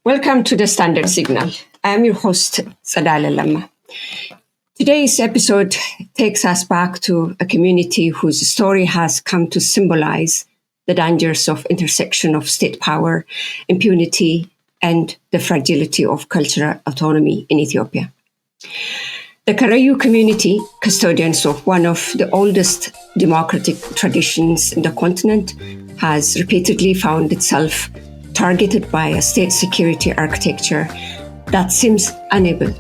Welcome to the Standard Signal. I am your host, Tsedale Lemma. Today's episode takes us back to a community whose story has come to symbolize the dangers of intersection of state power, impunity, and the fragility of cultural autonomy in Ethiopia. The Karrayyu community, custodians of one of the oldest democratic traditions in the continent, has repeatedly found itself targeted by a state security architecture that seems unable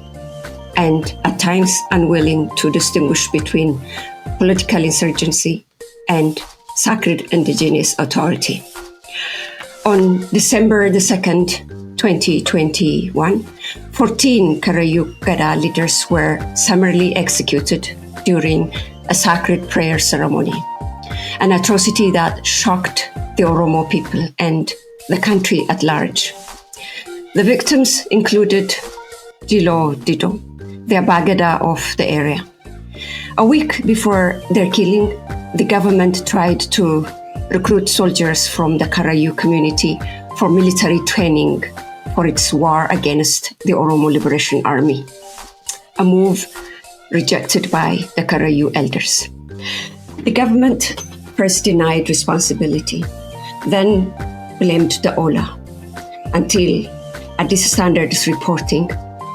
and at times unwilling to distinguish between political insurgency and sacred indigenous authority. On December the 2nd, 2021, 14 Karrayyu Gadaa leaders were summarily executed during a sacred prayer ceremony, an atrocity that shocked the Oromo people and the country at large. The victims included Jilo Dido, the Abagada of the area. A week before their killing, the government tried to recruit soldiers from the Karrayyu community for military training for its war against the Oromo Liberation Army, a move rejected by the Karrayyu elders. The government first denied responsibility, then blamed the Ola, until Addis standards reporting,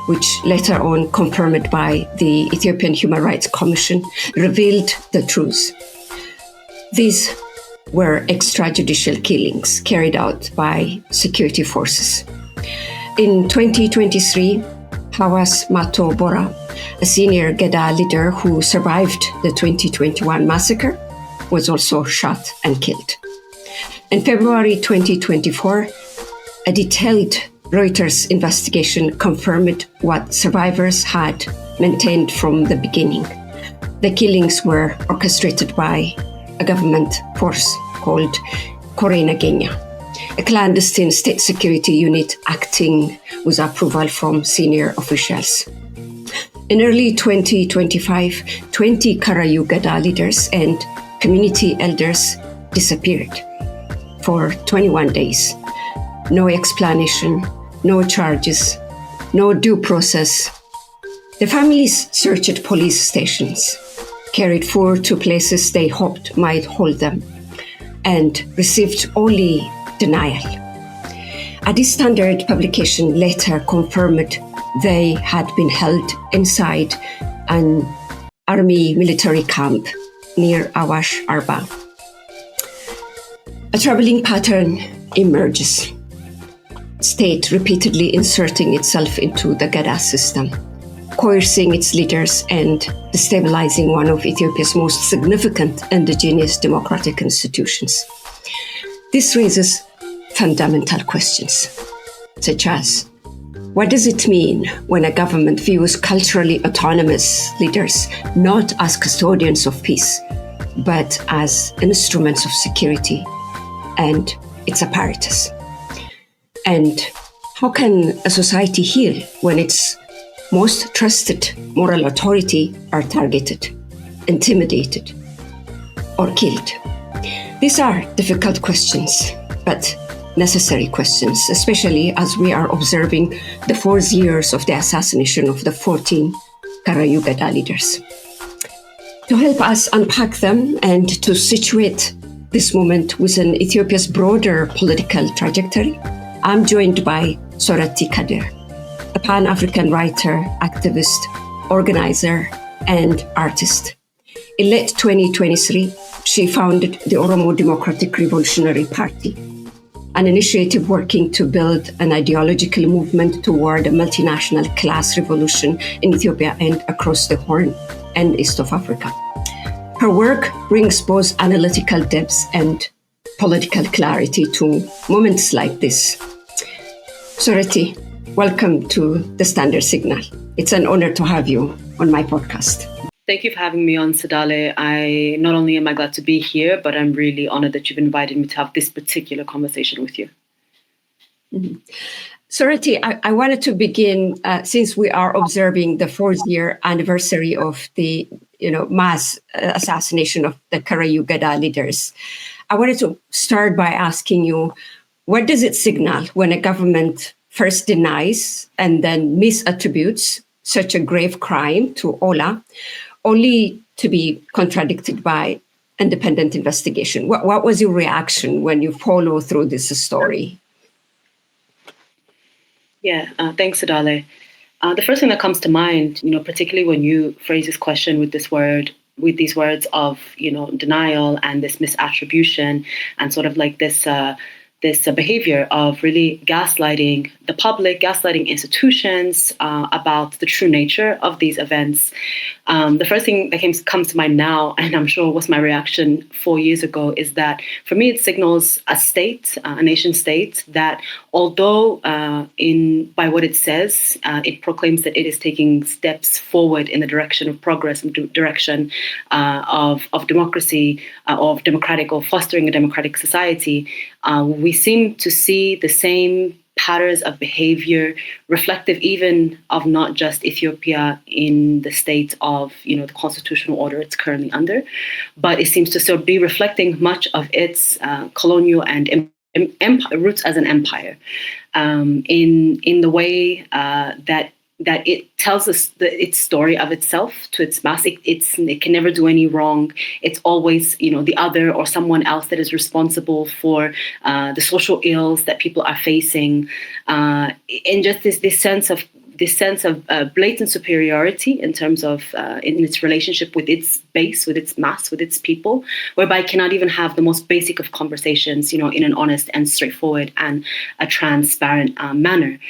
which later on confirmed by the Ethiopian Human Rights Commission, revealed the truth. These were extrajudicial killings carried out by security forces. In 2023, Hawas Mato Bora, a senior Gada leader who survived the 2021 massacre, was also shot and killed. In February 2024, a detailed Reuters investigation confirmed what survivors had maintained from the beginning. The killings were orchestrated by a government force called Coercion, a clandestine state security unit acting with approval from senior officials. In early 2025, 20 Karrayyu Gadaa leaders and community elders disappeared for 21 days. No explanation, no charges, no due process. The families searched police stations, carried food to places they hoped might hold them, and received only denial. Addis Standard publication later confirmed they had been held inside an army military camp near Awash Arba. A troubling pattern emerges. State repeatedly inserting itself into the Gada system, coercing its leaders and destabilizing one of Ethiopia's most significant indigenous democratic institutions. This raises fundamental questions, such as, what does it mean when a government views culturally autonomous leaders not as custodians of peace, but as instruments of security and its apparatus? And how can a society heal when its most trusted moral authority are targeted, intimidated, or killed? These are difficult questions, but necessary questions, especially as we are observing the 4 years of the assassination of the 14 Karrayyu Gadaa leaders. To help us unpack them and to situate this moment within Ethiopia's broader political trajectory, I'm joined by Soreti Kadir, a Pan-African writer, activist, organizer, and artist. In late 2023, she founded the Oromo Democratic Revolutionary Party, an initiative working to build an ideological movement toward a multinational class revolution in Ethiopia and across the Horn and East of Africa. Her work brings both analytical depth and political clarity to moments like this. Soreti, welcome to the Standard Signal. It's an honor to have you on my podcast. Thank you for having me on, Tsedale. I not only am I glad to be here, but I'm really honored that you've invited me to have this particular conversation with you. Mm-hmm. Soreti, I wanted to begin, since we are observing the 4th-year anniversary of the mass assassination of the Karrayyu Gadaa leaders. I wanted to start by asking you, what does it signal when a government first denies and then misattributes such a grave crime to Ola, only to be contradicted by independent investigation. What was your reaction when you follow through this story? Yeah, thanks, Tsedale. The first thing that comes to mind, particularly when you phrase this question with these words of, denial and this misattribution and sort of like this behavior of really gaslighting the public, gaslighting institutions about the true nature of these events. The first thing that comes to mind now, and I'm sure was my reaction 4 years ago, is that for me it signals a nation state that although by what it says, it proclaims that it is taking steps forward in the direction of progress and direction of democracy, of democratic or fostering a democratic society, we seem to see the same patterns of behavior reflective even of not just Ethiopia in the state of the constitutional order it's currently under, but it seems to still be reflecting much of its colonial and roots as an empire, in the way that it tells us its story of itself to its mass. It can never do any wrong. It's always the other or someone else that is responsible for the social ills that people are facing, and just this sense of blatant superiority in terms of in its relationship with its base, with its mass, with its people, whereby it cannot even have the most basic of conversations, in an honest and straightforward and a transparent manner.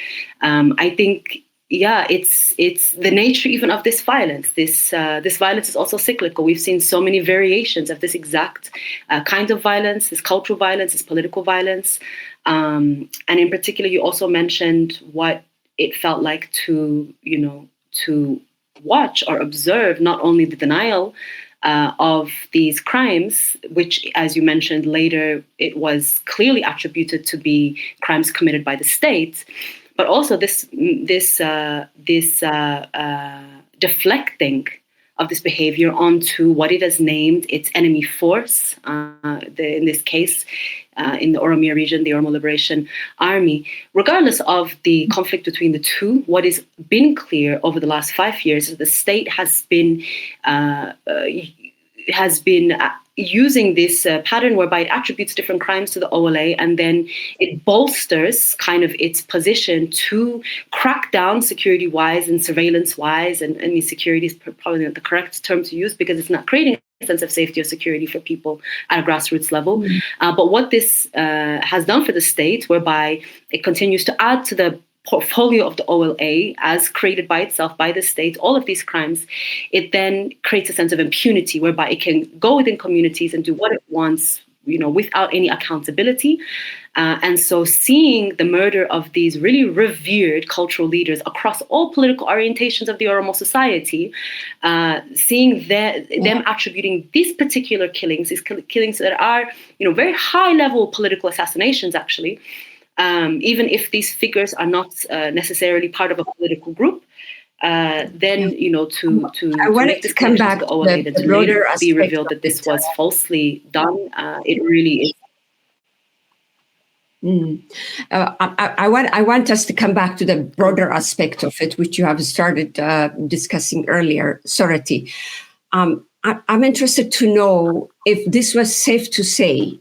I think. Yeah, it's the nature even of this violence. This violence is also cyclical. We've seen so many variations of this exact kind of violence, this cultural violence, this political violence, and in particular, you also mentioned what it felt like to watch or observe not only the denial of these crimes, which, as you mentioned later, it was clearly attributed to be crimes committed by the state, but also this deflecting of this behavior onto what it has named its enemy force, in this case, in the Oromia region, the Oromo Liberation Army. Regardless of the conflict between the two, what has been clear over the last 5 years is the state has been using this pattern whereby it attributes different crimes to the OLA, and then it bolsters kind of its position to crack down security-wise and surveillance-wise, and security is probably not the correct term to use because it's not creating a sense of safety or security for people at a grassroots level. But what this has done for the state, whereby it continues to add to the portfolio of the OLA as created by itself, by the state, all of these crimes, it then creates a sense of impunity whereby it can go within communities and do what it wants, without any accountability. And so seeing the murder of these really revered cultural leaders across all political orientations of the Oromo society, seeing them attributing these particular killings, these killings that are, very high-level political assassinations, actually, even if these figures are not necessarily part of a political group, then to make this come back to the OLA, that later be revealed that this was falsely done. It really is. I want us to come back to the broader aspect of it, which you have started discussing earlier, Soreti. I'm interested to know if this was safe to say,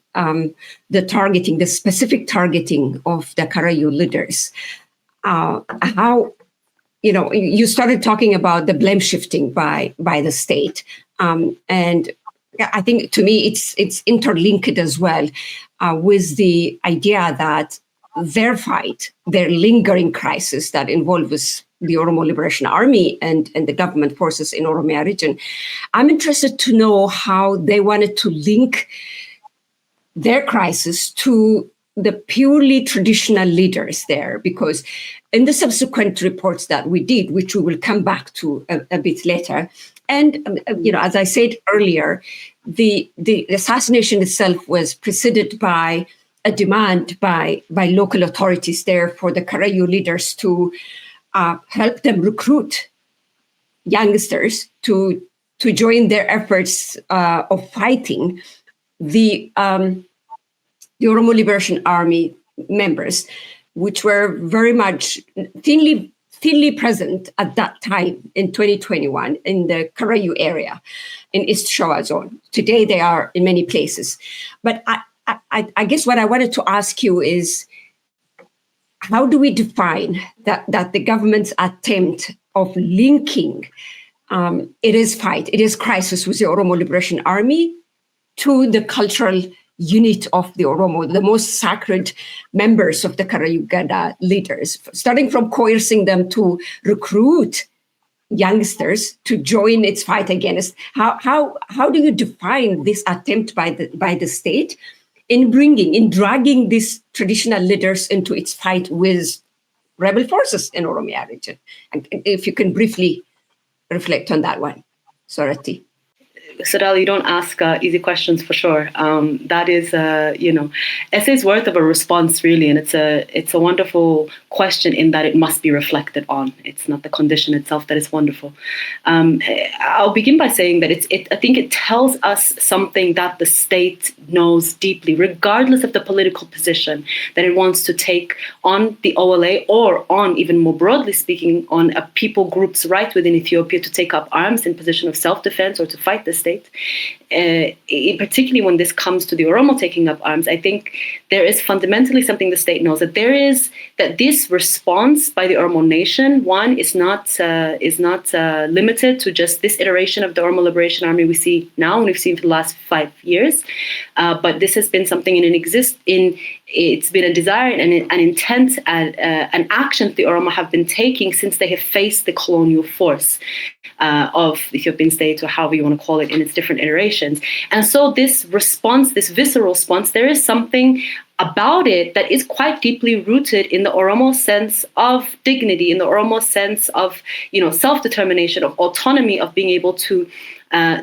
the specific targeting of the Karrayyu leaders. How, you started talking about the blame shifting by the state, and I think to me it's interlinked as well with the idea that their fight, their lingering crisis that involves the Oromo Liberation Army and the government forces in Oromia region. I'm interested to know how they wanted to link their crisis to the purely traditional leaders there, because in the subsequent reports that we did, which we will come back to a bit later, and as I said earlier, the assassination itself was preceded by a demand by local authorities there for the Karrayyu leaders to help them recruit youngsters to join their efforts of fighting the Oromo Liberation Army members. which were very much thinly present at that time in 2021 in the Karrayyu area in East Showa zone. Today they are in many places. But I guess what I wanted to ask you is, how do we define that the government's attempt of linking it is fight, it is crisis with the Oromo Liberation Army to the cultural unit of the Oromo, the most sacred members of the Karrayyu Gadaa leaders, starting from coercing them to recruit youngsters to join its fight against. How do you define this attempt by the state in dragging these traditional leaders into its fight with rebel forces in Oromia region? And if you can briefly reflect on that one, Soreti. Tsedale, you don't ask easy questions for sure. That is, essay's worth of a response, really, and it's a wonderful question in that it must be reflected on. It's not the condition itself that is wonderful. I'll begin by saying that I think it tells us something that the state knows deeply, regardless of the political position that it wants to take on the OLA or on, even more broadly speaking, on a people group's right within Ethiopia to take up arms in position of self-defense or to fight the state. Particularly when this comes to the Oromo taking up arms, I think there is fundamentally something the state knows, that this response by the Oromo nation, one, is not limited to just this iteration of the Oromo Liberation Army we see now and we've seen for the last 5 years, but this has been something it's been a desire and an intent and actions the Oromo have been taking since they have faced the colonial force of the Ethiopian state, or however you want to call it, in its different iterations. And so this response, this visceral response, there is something about it that is quite deeply rooted in the Oromo sense of dignity, in the Oromo sense of self-determination, of autonomy, of being able to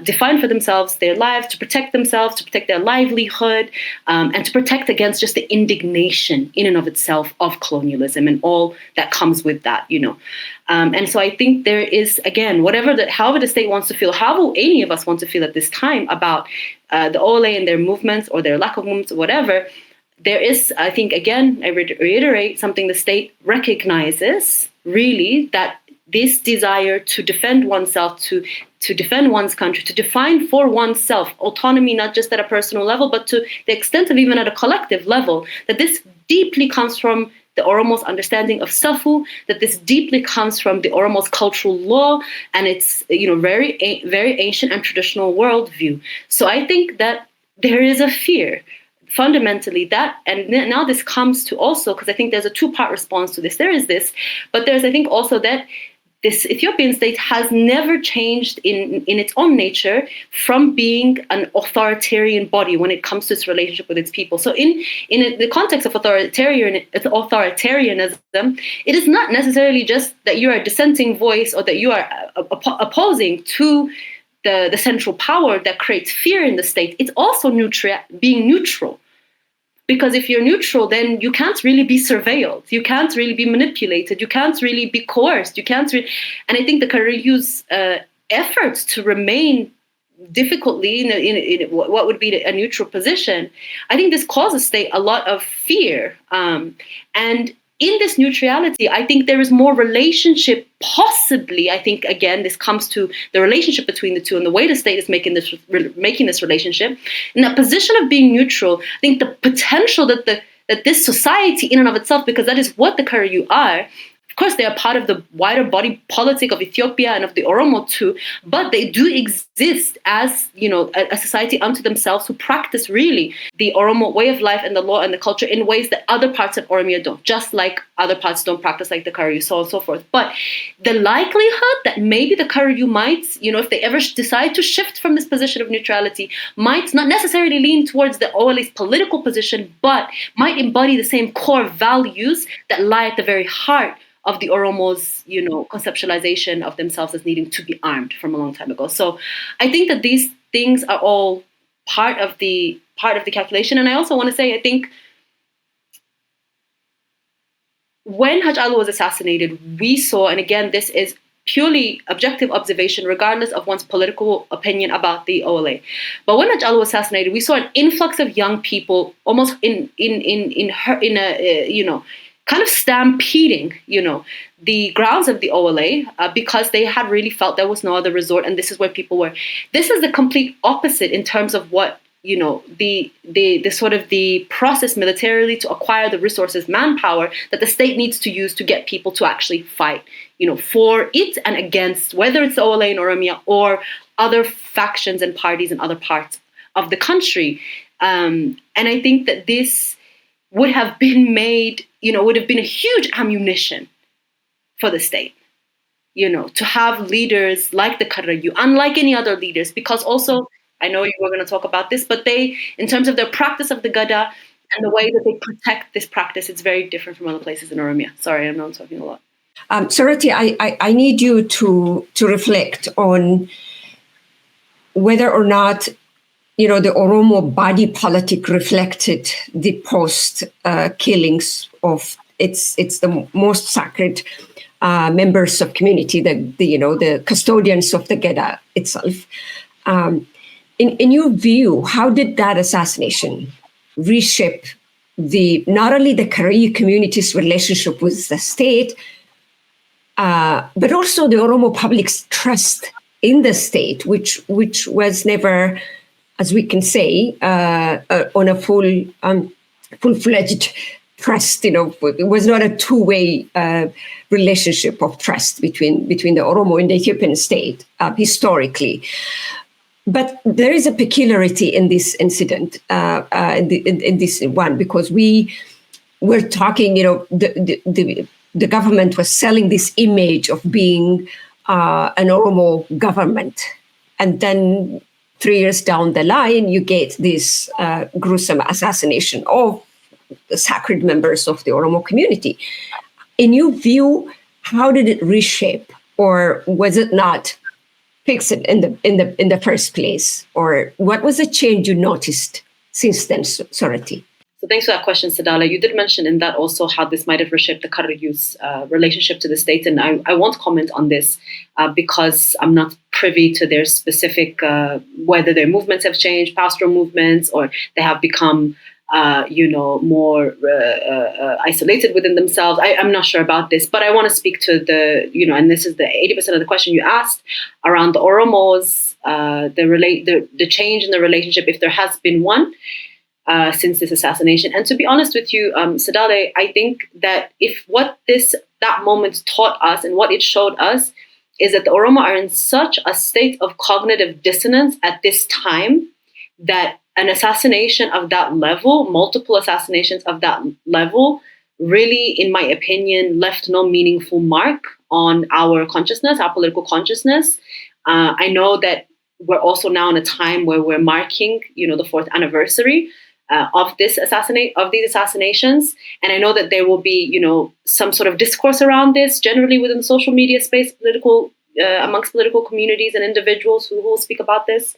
define for themselves their lives, to protect themselves, to protect their livelihood, and to protect against just the indignation in and of itself of colonialism and all that comes with that, And so I think there is, again, however the state wants to feel, however any of us want to feel at this time about the OLA and their movements or their lack of movements or whatever, there is, I think, again, I reiterate, something the state recognizes, really, that this desire to defend oneself, to defend one's country, to define for oneself autonomy, not just at a personal level, but to the extent of even at a collective level, that this deeply comes from the Oromo's understanding of Safu, that this deeply comes from the Oromo's cultural law and its very ancient and traditional worldview. So I think that there is a fear fundamentally that, and now this comes to also, because I think there's a two-part response to this. There is this, but there's, I think, also that this Ethiopian state has never changed in its own nature from being an authoritarian body when it comes to its relationship with its people. So in the context of authoritarianism, it is not necessarily just that you are a dissenting voice or that you are opposing to the central power that creates fear in the state. It's also being neutral. Because if you're neutral, then you can't really be surveilled. You can't really be manipulated. You can't really be coerced. And I think the Karrayyu's efforts to remain difficultly in what would be a neutral position, I think this causes state a lot of fear. And in this neutrality, I think there is more relationship, possibly. I think, again, this comes to the relationship between the two and the way the state is making this relationship. In a position of being neutral, I think the potential that this society in and of itself, because that is what the Karrayyu are, of course, they are part of the wider body politic of Ethiopia and of the Oromo too, but they do exist as, a society unto themselves who practice really the Oromo way of life and the law and the culture in ways that other parts of Oromia don't, just like other parts don't practice, like the Karrayyu, so on and so forth. But the likelihood that maybe the Karrayyu might, if they ever decide to shift from this position of neutrality, might not necessarily lean towards the OLA's political position, but might embody the same core values that lie at the very heart of the Oromo's, conceptualization of themselves as needing to be armed from a long time ago. So I think that these things are all part of the calculation. And I also want to say, I think when Haj Alu was assassinated, we saw, and again, this is purely objective observation, regardless of one's political opinion about the OLA. But when Haj Alu was assassinated, we saw an influx of young people, almost kind of stampeding, the grounds of the OLA because they had really felt there was no other resort, and this is where people were. This is the complete opposite in terms of what the sort of the process militarily to acquire the resources, manpower that the state needs to use to get people to actually fight, for it and against, whether it's the OLA in Oromia or other factions and parties in other parts of the country. And I think that this would have been made, would have been a huge ammunition for the state, to have leaders like the Karrayyu, unlike any other leaders, because also, I know you were going to talk about this, but they, in terms of their practice of the Gada and the way that they protect this practice, it's very different from other places in Oromia. Sorry, I know I'm talking a lot. Soreti, I need you to reflect on whether or not, the Oromo body politic reflected the post killings of its the most sacred members of community, the custodians of the Gada itself. In your view, how did that assassination reshape not only the Karrayyu community's relationship with the state, but also the Oromo public's trust in the state, which was never, as we can say, on a full-fledged trust. It was not a two-way relationship of trust between the Oromo and the Ethiopian state historically. But there is a peculiarity in this incident, in this one, because we were talking, the government was selling this image of being an Oromo government. And then 3 years down the line, you get this gruesome assassination of the sacred members of the Oromo community. In your view, how did it reshape, or was it not fixed in the first place? Or what was the change you noticed since then, Soreti? So thanks for that question, Tsedale. You did mention in that also how this might have reshaped the Karrayyu's relationship to the state. And I won't comment on this because I'm not privy to their specific, whether their movements have changed, pastoral movements, or they have become, more isolated within themselves. I'm not sure about this, but I want to speak to the, and this is the 80% of the question you asked around the Oromos, the change in the relationship, if there has been one, since this assassination. And to be honest with you, Tsedale, I think that that moment taught us and what it showed us is that the Oromo are in such a state of cognitive dissonance at this time that an assassination of that level, multiple assassinations of that level, really, in my opinion, left no meaningful mark on our consciousness, our political consciousness. I know that we're also now in a time where we're marking, the 4th anniversary of these assassinations, and I know that there will be, some sort of discourse around this generally within the social media space, amongst political communities and individuals who will speak about this.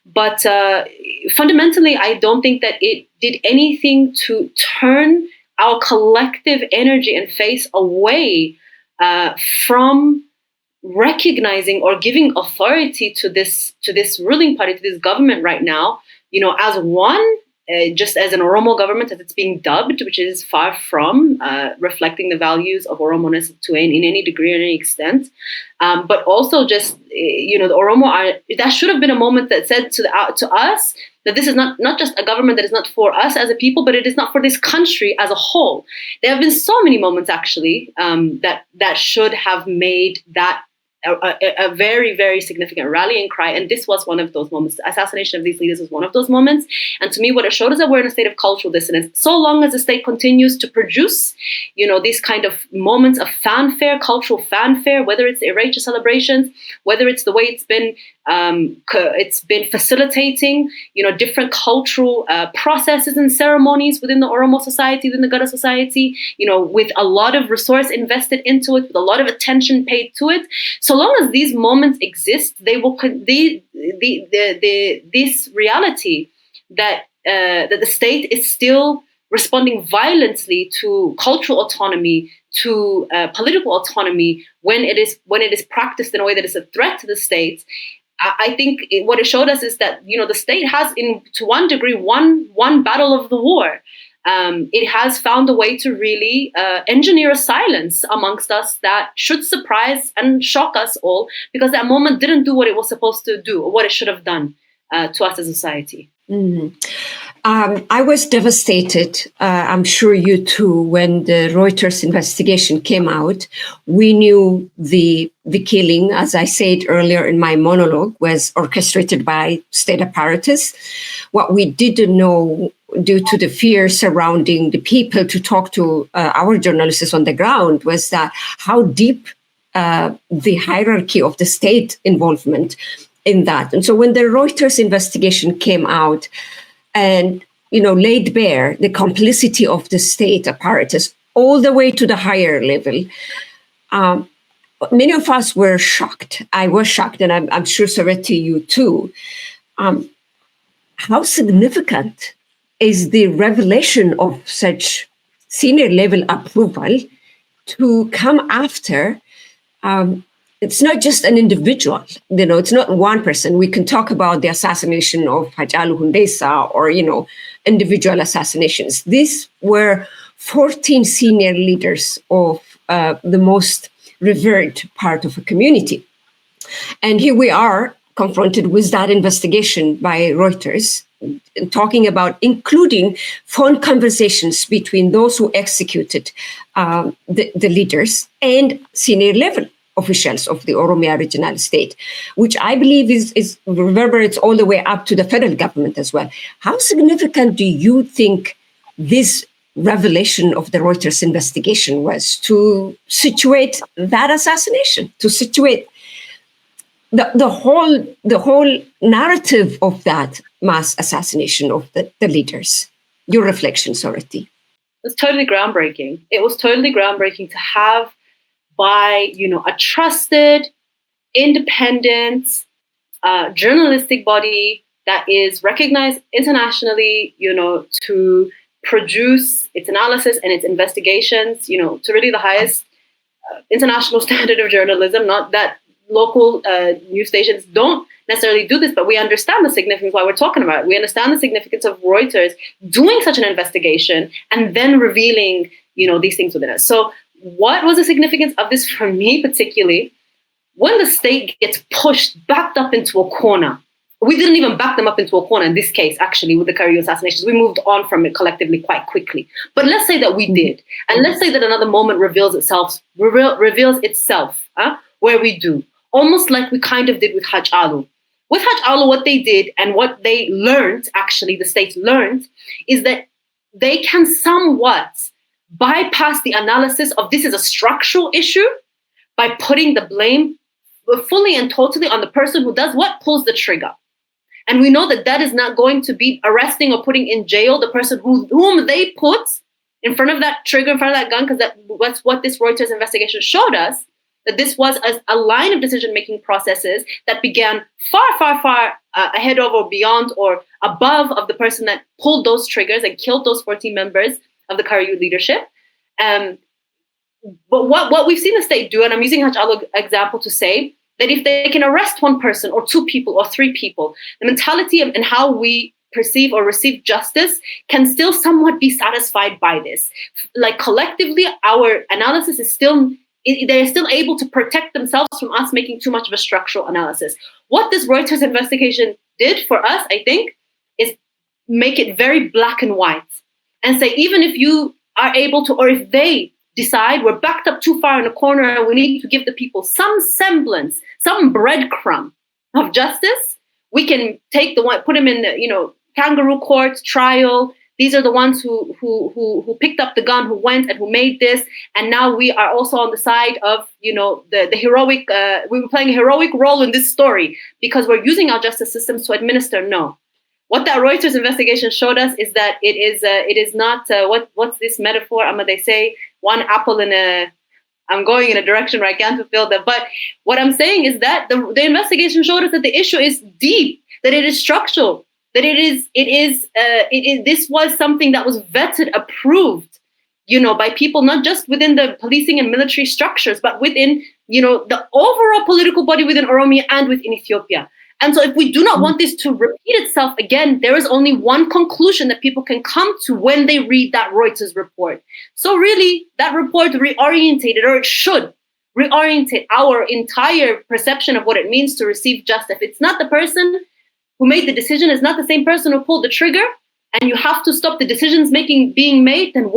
But fundamentally, I don't think that it did anything to turn our collective energy and face away from recognizing or giving authority to this ruling party, to this government right now, as one, just as an Oromo government, as it's being dubbed, which is far from reflecting the values of Oromoness in any degree or any extent. But also just, the Oromo that should have been a moment that said to us that this is not just a government that is not for us as a people, but it is not for this country as a whole. There have been so many moments, actually, that should have made that a very, very significant rallying cry. And this was one of those moments. The assassination of these leaders was one of those moments. And to me, what it showed is that we're in a state of cultural dissonance. So long as the state continues to produce, these kind of moments of fanfare, cultural fanfare, whether it's the Erasure celebrations, whether it's the way it's been facilitating, different cultural processes and ceremonies within the Oromo society, within the Gada society, with a lot of resource invested into it, with a lot of attention paid to it. So long as these moments exist, they will this reality that the state is still responding violently to cultural autonomy, to political autonomy when it is practiced in a way that is a threat to the state. I think what it showed us is that the state has, to one degree, won battle of the war. it has found a way to really engineer a silence amongst us that should surprise and shock us all, because that moment didn't do what it was supposed to do, or what it should have done to us as a society. Mm-hmm. I was devastated, I'm sure you too, when the Reuters investigation came out. We knew the killing, as I said earlier in my monologue, was orchestrated by state apparatus. What we didn't know, due to the fear surrounding the people to talk to our journalists on the ground, was that how deep the hierarchy of the state involvement in that. And so when the Reuters investigation came out and laid bare the complicity of the state apparatus all the way to the higher level, many of us were shocked. I was shocked, and I'm sure, Soreti, you too. How significant is the revelation of such senior level approval to come after? It's not just an individual, it's not one person. We can talk about the assassination of Hachalu Hundessa or, individual assassinations. These were 14 senior leaders of the most revered part of a community. And here we are confronted with that investigation by Reuters, talking about including phone conversations between those who executed the leaders and senior level officials of the Oromia regional state, which I believe is reverberates all the way up to the federal government as well. How significant do you think this revelation of the Reuters investigation was to situate that assassination, to situate the whole narrative of that mass assassination of the leaders? Your reflection, Soreti. It's totally groundbreaking. It was totally groundbreaking to have, by a trusted, independent, journalistic body that is recognized internationally, to produce its analysis and its investigations, to really the highest international standard of journalism. Not that local news stations don't necessarily do this, but we understand the significance why we're talking about it. We understand the significance of Reuters doing such an investigation and then revealing, these things within us. So what was the significance of this for me particularly? When the state gets backed up into a corner, we didn't even back them up into a corner in this case, actually, with the Karrayyu assassinations. We moved on from it collectively quite quickly. But let's say that we did. And let's say that another moment reveals itself, where we do. Almost like we kind of did with Hachalu. With Hachalu, what they did and what they learned, actually, the state learned, is that they can somewhat bypass the analysis of this is a structural issue by putting the blame fully and totally on the person who does what? Pulls the trigger. And we know that is not going to be arresting or putting in jail the person whom they put in front of that trigger, in front of that gun, because that's what this Reuters investigation showed us, that this was a line of decision-making processes that began far, far, far ahead of or beyond or above of the person that pulled those triggers and killed those 14 members of the Karrayyu leadership. But what we've seen the state do, and I'm using Hachalu example to say, that if they can arrest one person or two people or three people, the mentality and how we perceive or receive justice can still somewhat be satisfied by this. Like collectively, our analysis is still, they're still able to protect themselves from us making too much of a structural analysis. What this Reuters investigation did for us, I think, is make it very black and white and say, even if you are able to, or if they decide we're backed up too far in a corner and we need to give the people some semblance, some breadcrumb of justice, we can take the one, put them in the, kangaroo court trial. These are the ones who picked up the gun, who went and who made this. And now we are also on the side of, the heroic, we were playing a heroic role in this story because we're using our justice systems to administer. No. What that Reuters investigation showed us is that it is not, what's this metaphor? They say one apple I'm going in a direction where I can't fulfill that. But what I'm saying is that the investigation showed us that the issue is deep, that it is structural, that this was something that was vetted, approved, by people, not just within the policing and military structures, but within, the overall political body within Oromia and within Ethiopia. And so if we do not want this to repeat itself again, there is only one conclusion that people can come to when they read that Reuters report. So really, that report reorientated, or it should reorientate our entire perception of what it means to receive justice. If it's not the person who made the decision, is not the same person who pulled the trigger, and you have to stop the decisions being made, then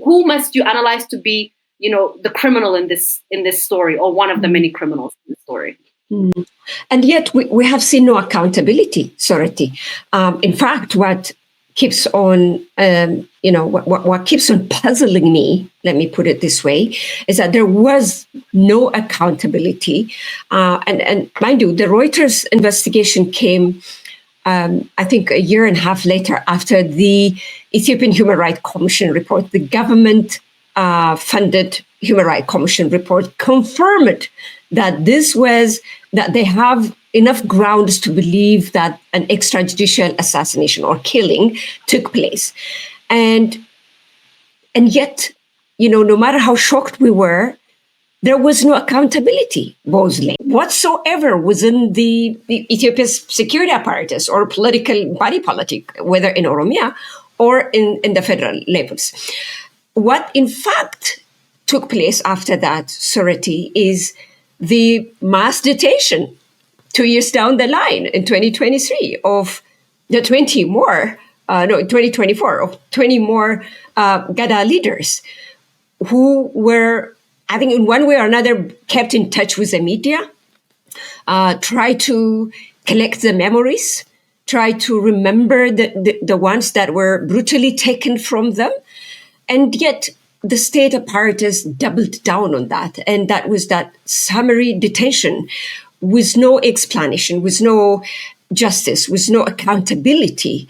who must you analyze to be, the criminal in this story, or one of the many criminals in the story? Mm. And yet we have seen no accountability, Soreti. In fact, what keeps on, what keeps on puzzling me, let me put it this way, is that there was no accountability. And mind you, the Reuters investigation came, I think, a year and a half later after the Ethiopian Human Rights Commission report. The government funded Human Rights Commission report confirmed that that they have enough grounds to believe that an extrajudicial assassination or killing took place. And yet, no matter how shocked we were, there was no accountability, Bosley, whatsoever within the Ethiopia's security apparatus or political body politic, whether in Oromia or in the federal levels. What in fact took place after that, Soreti, is the mass detention 2 years down the line in 2023 of the 2024 of 20 more Gada leaders who were, I think in one way or another, kept in touch with the media, try to collect the memories, try to remember the ones that were brutally taken from them. And yet the state apparatus doubled down on that. And that was that summary detention with no explanation, with no justice, with no accountability.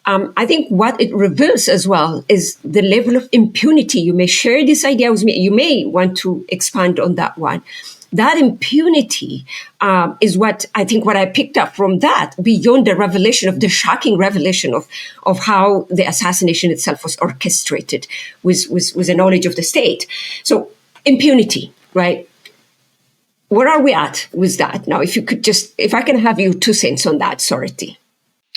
I think what it reveals as well is the level of impunity. You may share this idea with me. You may want to expand on that one. That impunity is what I picked up from that, beyond the revelation of the shocking revelation of how the assassination itself was orchestrated with the knowledge of the state. So impunity, right? Where are we at with that now? If I can have you 2 cents on that, Soreti.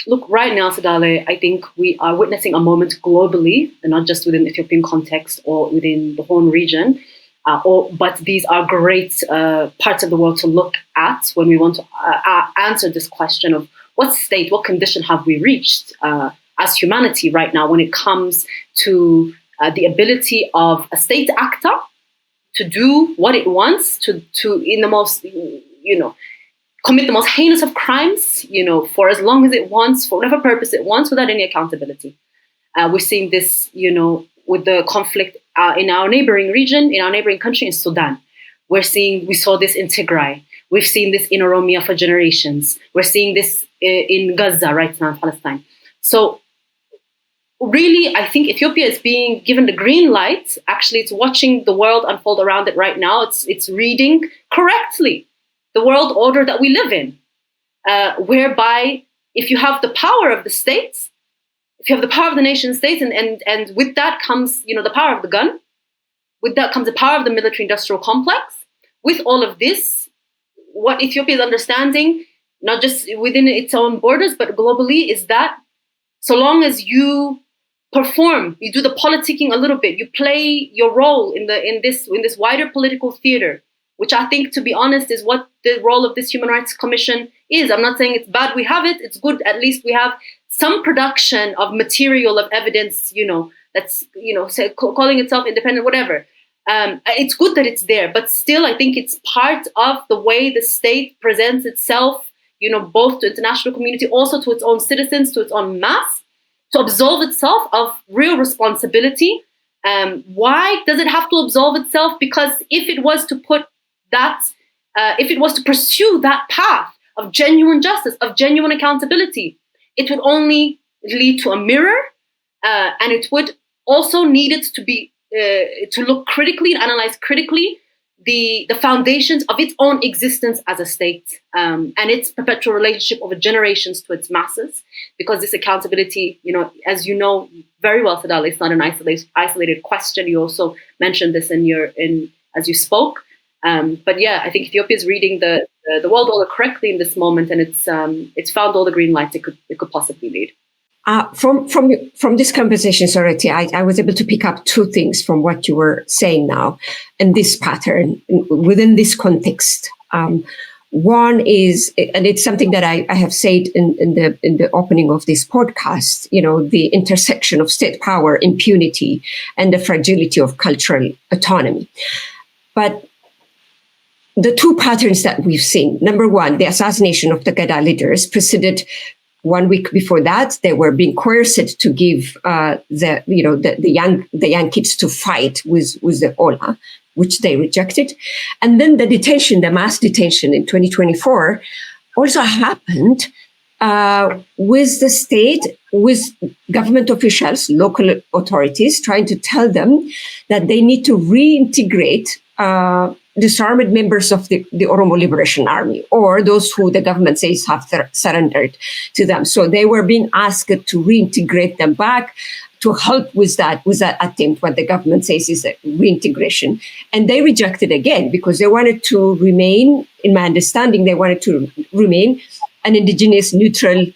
Look, right now, Tsedale, I think we are witnessing a moment globally, and not just within the Ethiopian context or within the Horn region, but these are great parts of the world to look at when we want to answer this question of what state, what condition have we reached as humanity right now when it comes to the ability of a state actor to do what it wants, to in the most, commit the most heinous of crimes, for as long as it wants, for whatever purpose it wants, without any accountability. We're seeing this, with the conflict in our neighboring region, in our neighboring country, in Sudan. We saw this in Tigray. We've seen this in Oromia for generations. We're seeing this in Gaza right now in Palestine. So really, I think Ethiopia is being given the green light. Actually, it's watching the world unfold around it right now. It's reading correctly the world order that we live in, whereby if you have the power of the states, if you have the power of the nation states, and with that comes, the power of the gun, with that comes the power of the military-industrial complex. With all of this, what Ethiopia is understanding, not just within its own borders, but globally, is that so long as you perform, you do the politicking a little bit, you play your role in this wider political theater, which I think, to be honest, is what the role of this Human Rights Commission is. I'm not saying it's bad we have it. It's good. At least we have some production of material, of evidence, that's, calling itself independent, whatever. It's good that it's there, but still, I think it's part of the way the state presents itself, both to international community, also to its own citizens, to its own mass, to absolve itself of real responsibility. Why does it have to absolve itself? Because if it was to pursue that path of genuine justice, of genuine accountability, it would only lead to a mirror, and it would also need it to be to look critically and analyze critically the foundations of its own existence as a state, and its perpetual relationship over generations to its masses. Because this accountability, as you know very well, Tsedale, it's not an isolated question. You also mentioned this as you spoke. But yeah, I think Ethiopia is reading the the world order correctly in this moment, and it's found all the green lights it could possibly need. From this conversation, Soreti, I was able to pick up two things from what you were saying now, and this pattern within this context. One is, and it's something that I have said in the opening of this podcast, the intersection of state power, impunity, and the fragility of cultural autonomy. But the two patterns that we've seen, number one, the assassination of the Gada leaders preceded. 1 week before that, they were being coerced to give the young kids to fight with the Ola, which they rejected. And then the mass detention in 2024 also happened with the state, with government officials, local authorities, trying to tell them that they need to reintegrate disarmed members of the Oromo Liberation Army, or those who the government says have surrendered to them. So they were being asked to reintegrate them back, to help with that attempt, what the government says is a reintegration. And they rejected again because they wanted to remain, in my understanding, they wanted to remain an indigenous, neutral,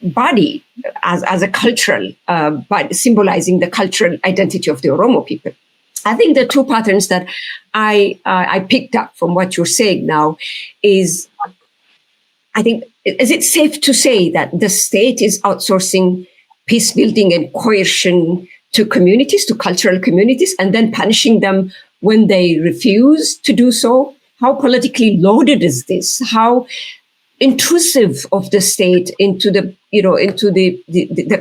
body as a cultural body, symbolizing the cultural identity of the Oromo people. I think the two patterns that I picked up from what you're saying now is, I think, is it safe to say that the state is outsourcing peace building and coercion to communities, to cultural communities, and then punishing them when they refuse to do so? How politically loaded is this? How intrusive of the state into the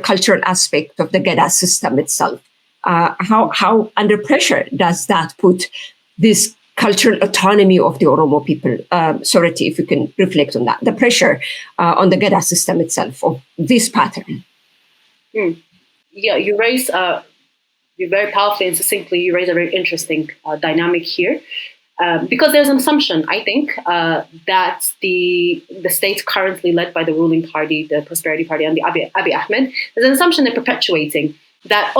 cultural aspect of the Gada system itself? How under pressure does that put this cultural autonomy of the Oromo people? Soreti, if you can reflect on that, the pressure on the Gada system itself of this pattern. Yeah, you raise you very powerfully and succinctly. You raise a very interesting dynamic here, because there's an assumption, I think, that the state currently led by the ruling party, the Prosperity Party, and the Abiy Ahmed, there's an assumption they're perpetuating. That,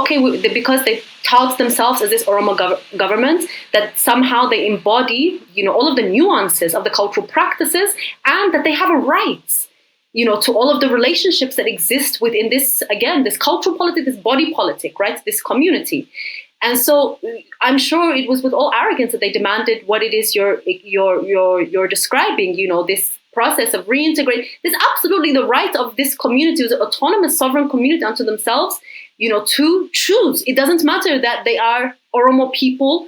because they tout themselves as this Oromo government, that somehow they embody, all of the nuances of the cultural practices, and that they have a right, to all of the relationships that exist within this, again, this cultural politic, this body politic, right, this community. And so I'm sure it was with all arrogance that they demanded what it is you're describing, this process of reintegrate. There's absolutely the right of this community, this autonomous sovereign community unto themselves, to choose. It doesn't matter that they are Oromo people,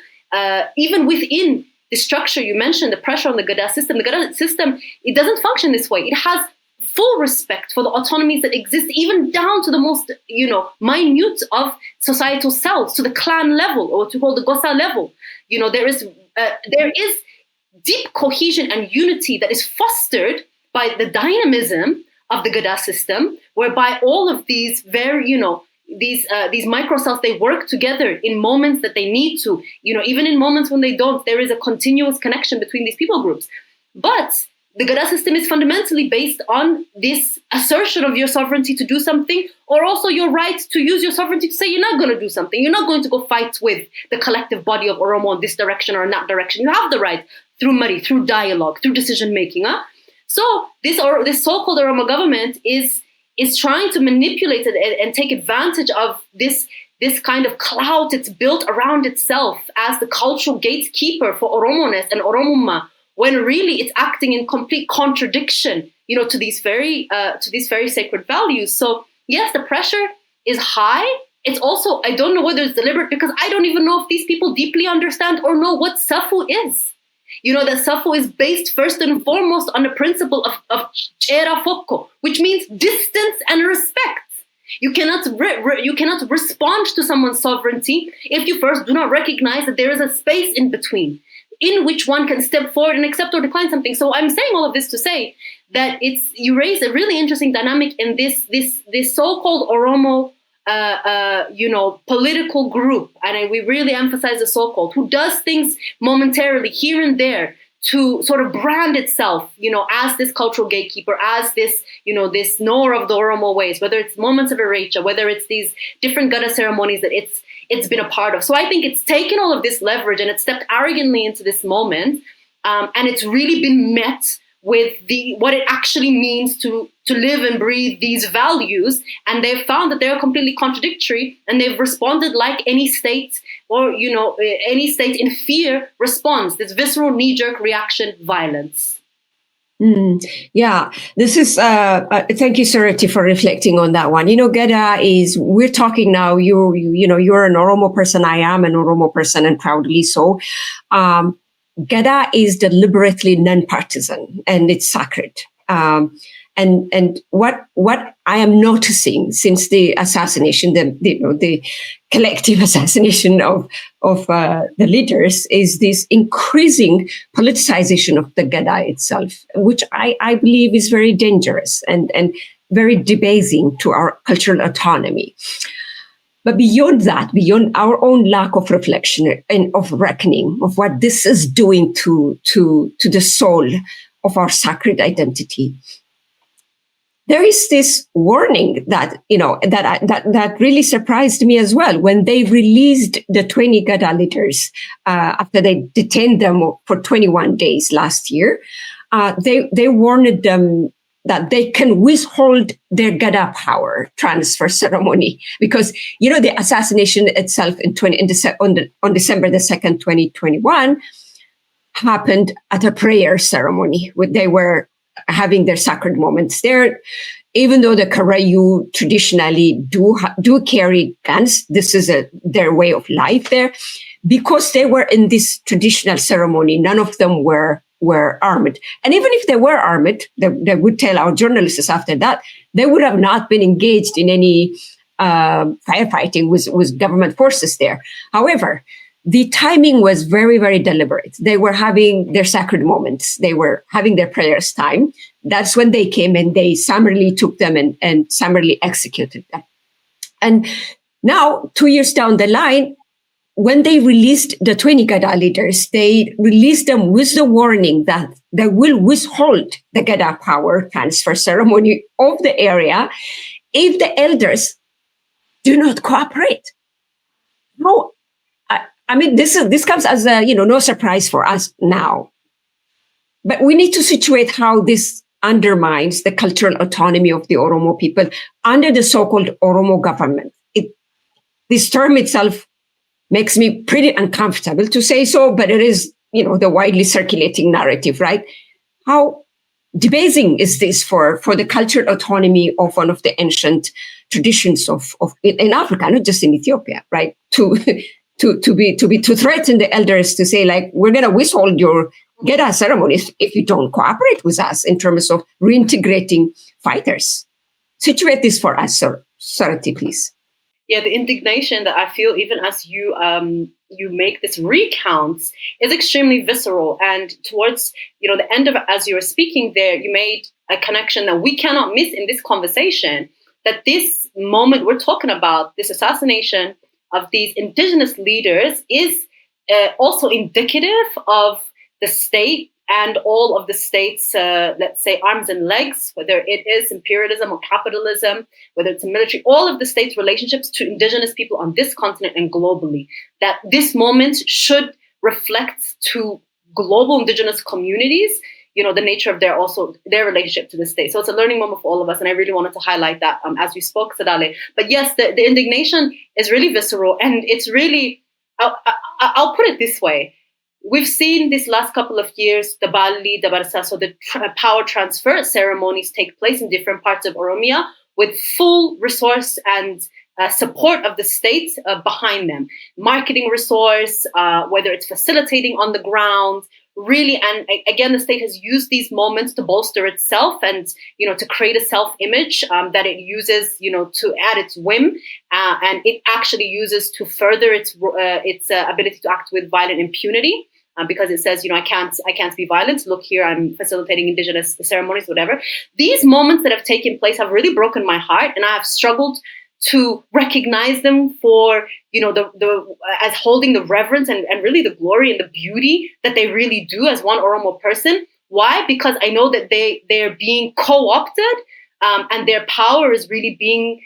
even within the structure you mentioned, the pressure on the Gada system. The Gada system, it doesn't function this way. It has full respect for the autonomies that exist, even down to the most, minute of societal cells, to the clan level, or to call the Gosa level. There is deep cohesion and unity that is fostered by the dynamism of the Gada system, whereby all of these very, these microcells, they work together in moments that they need to, even in moments when they don't, there is a continuous connection between these people groups. But the Gada system is fundamentally based on this assertion of your sovereignty to do something, or also your right to use your sovereignty to say you're not going to do something. You're not going to go fight with the collective body of Oromo in this direction or in that direction. You have the right through Mari, through dialogue, through decision making. So this so-called Oromo government is trying to manipulate it and take advantage of this kind of clout it's built around itself as the cultural gatekeeper for Oromoness and Oromuma, when really it's acting in complete contradiction, to these very sacred values. So yes, the pressure is high. It's also, I don't know whether it's deliberate, because I don't even know if these people deeply understand or know what Safu is. That Safu is based first and foremost on the principle of Chera Foko, which means distance and respect. You cannot respond to someone's sovereignty if you first do not recognize that there is a space in between, in which one can step forward and accept or decline something. So I'm saying all of this to say that you raise a really interesting dynamic in this so-called Oromo political group, and we really emphasize the so-called, who does things momentarily here and there to sort of brand itself, as this cultural gatekeeper, as this, this knower of the Oromo ways, whether it's moments of Erecha, whether it's these different Gada ceremonies that it's been a part of. So I think it's taken all of this leverage and it's stepped arrogantly into this moment and it's really been met with what it actually means to live and breathe these values, and they've found that they're completely contradictory, and they've responded like any state, or any state in fear responds, this visceral knee-jerk reaction violence. Yeah, this is, thank you, Soreti, for reflecting on that one. Gada we're talking now, you're an Oromo person, I am an Oromo person, and proudly so. Gada is deliberately non-partisan, and it's sacred. And what I am noticing since the assassination, the collective assassination of the leaders, is this increasing politicization of the Gada itself, which I believe is very dangerous and very debasing to our cultural autonomy. But beyond that, beyond our own lack of reflection and of reckoning of what this is doing to the soul of our sacred identity, there is this warning that that really surprised me as well when they released the 20 Gada leaders after they detained them for 21 days last year. They warned them that they can withhold their Gada power transfer ceremony because the assassination itself on December the 2nd, 2021 happened at a prayer ceremony where they were having their sacred moments there. Even though the Karrayyu traditionally do carry guns, this is their way of life there. Because they were in this traditional ceremony, none of them were armed. And even if they were armed, they would tell our journalists after that, they would have not been engaged in any firefighting with government forces there. However, the timing was very, very deliberate. They were having their sacred moments. They were having their prayers time. That's when they came and they summarily took them and summarily executed them. And now, 2 years down the line, when they released the 20 Gada leaders, they released them with the warning that they will withhold the Gada power transfer ceremony of the area if the elders do not cooperate. No. I mean, this comes as no surprise for us now, but we need to situate how this undermines the cultural autonomy of the Oromo people under the so-called Oromo government. This term itself makes me pretty uncomfortable to say so, but it is, the widely circulating narrative, right? How debasing is this for the cultural autonomy of one of the ancient traditions of in Africa, not just in Ethiopia, right? To threaten the elders to say, like, we're going to withhold your Gada ceremonies if you don't cooperate with us in terms of reintegrating fighters. Situate this for us, Soreti, please. Yeah, the indignation that I feel, even as you make this recounts, is extremely visceral. And towards the end of it, as you were speaking there, you made a connection that we cannot miss in this conversation. That this moment we're talking about, this assassination of these indigenous leaders, is also indicative of the state and all of the state's, let's say, arms and legs, whether it is imperialism or capitalism, whether it's a military, all of the state's relationships to indigenous people on this continent and globally. That this moment should reflect to global indigenous communities, the nature of their relationship to the state. So it's a learning moment for all of us, and I really wanted to highlight that as we spoke, Tsedale. But yes, the indignation is really visceral, and it's really, I'll put it this way. We've seen this last couple of years, the Bali, the Barsa, so the power transfer ceremonies take place in different parts of Oromia with full resource and support of the state behind them. Marketing resource, whether it's facilitating on the ground, really, and again, the state has used these moments to bolster itself and, to create a self-image that it uses, to add its whim, and it actually uses to further its ability to act with violent impunity. Because it says, I can't be violent. Look here, I'm facilitating indigenous ceremonies, whatever. These moments that have taken place have really broken my heart, and I have struggled to recognize them for, as holding the reverence and really the glory and the beauty that they really do as one Oromo person. Why? Because I know that they're being co-opted, and their power is really being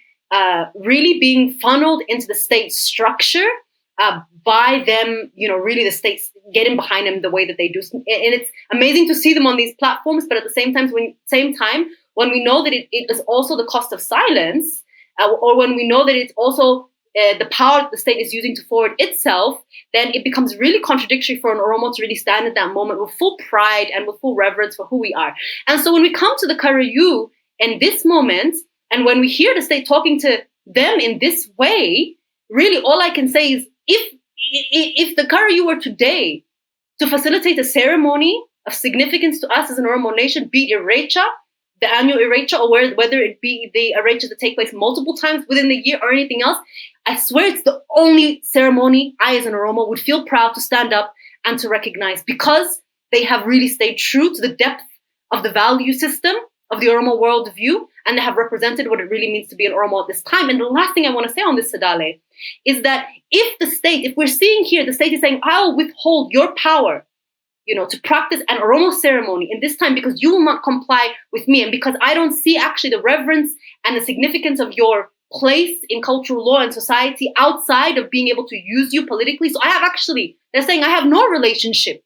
funneled into the state structure. by them, really the states getting behind them the way that they do. And it's amazing to see them on these platforms, but at the same time, when we know that it is also the cost of silence, or when we know that it's also the power that the state is using to forward itself, then it becomes really contradictory for an Oromo to really stand at that moment with full pride and with full reverence for who we are. And so when we come to the Karrayyu in this moment, and when we hear the state talking to them in this way, really all I can say is, if the Karrayyu were today to facilitate a ceremony of significance to us as an Oromo nation, be it Irecha, the annual Irecha, or whether it be the Irechas that take place multiple times within the year or anything else, I swear it's the only ceremony I as an Oromo would feel proud to stand up and to recognize, because they have really stayed true to the depth of the value system of the Oromo worldview, and they have represented what it really means to be an Oromo at this time. And the last thing I want to say on this, Tsedale, is that if we're seeing here, the state is saying, I'll withhold your power, to practice an Oromo ceremony in this time because you will not comply with me, and because I don't see actually the reverence and the significance of your place in cultural law and society outside of being able to use you politically. So they're saying I have no relationship,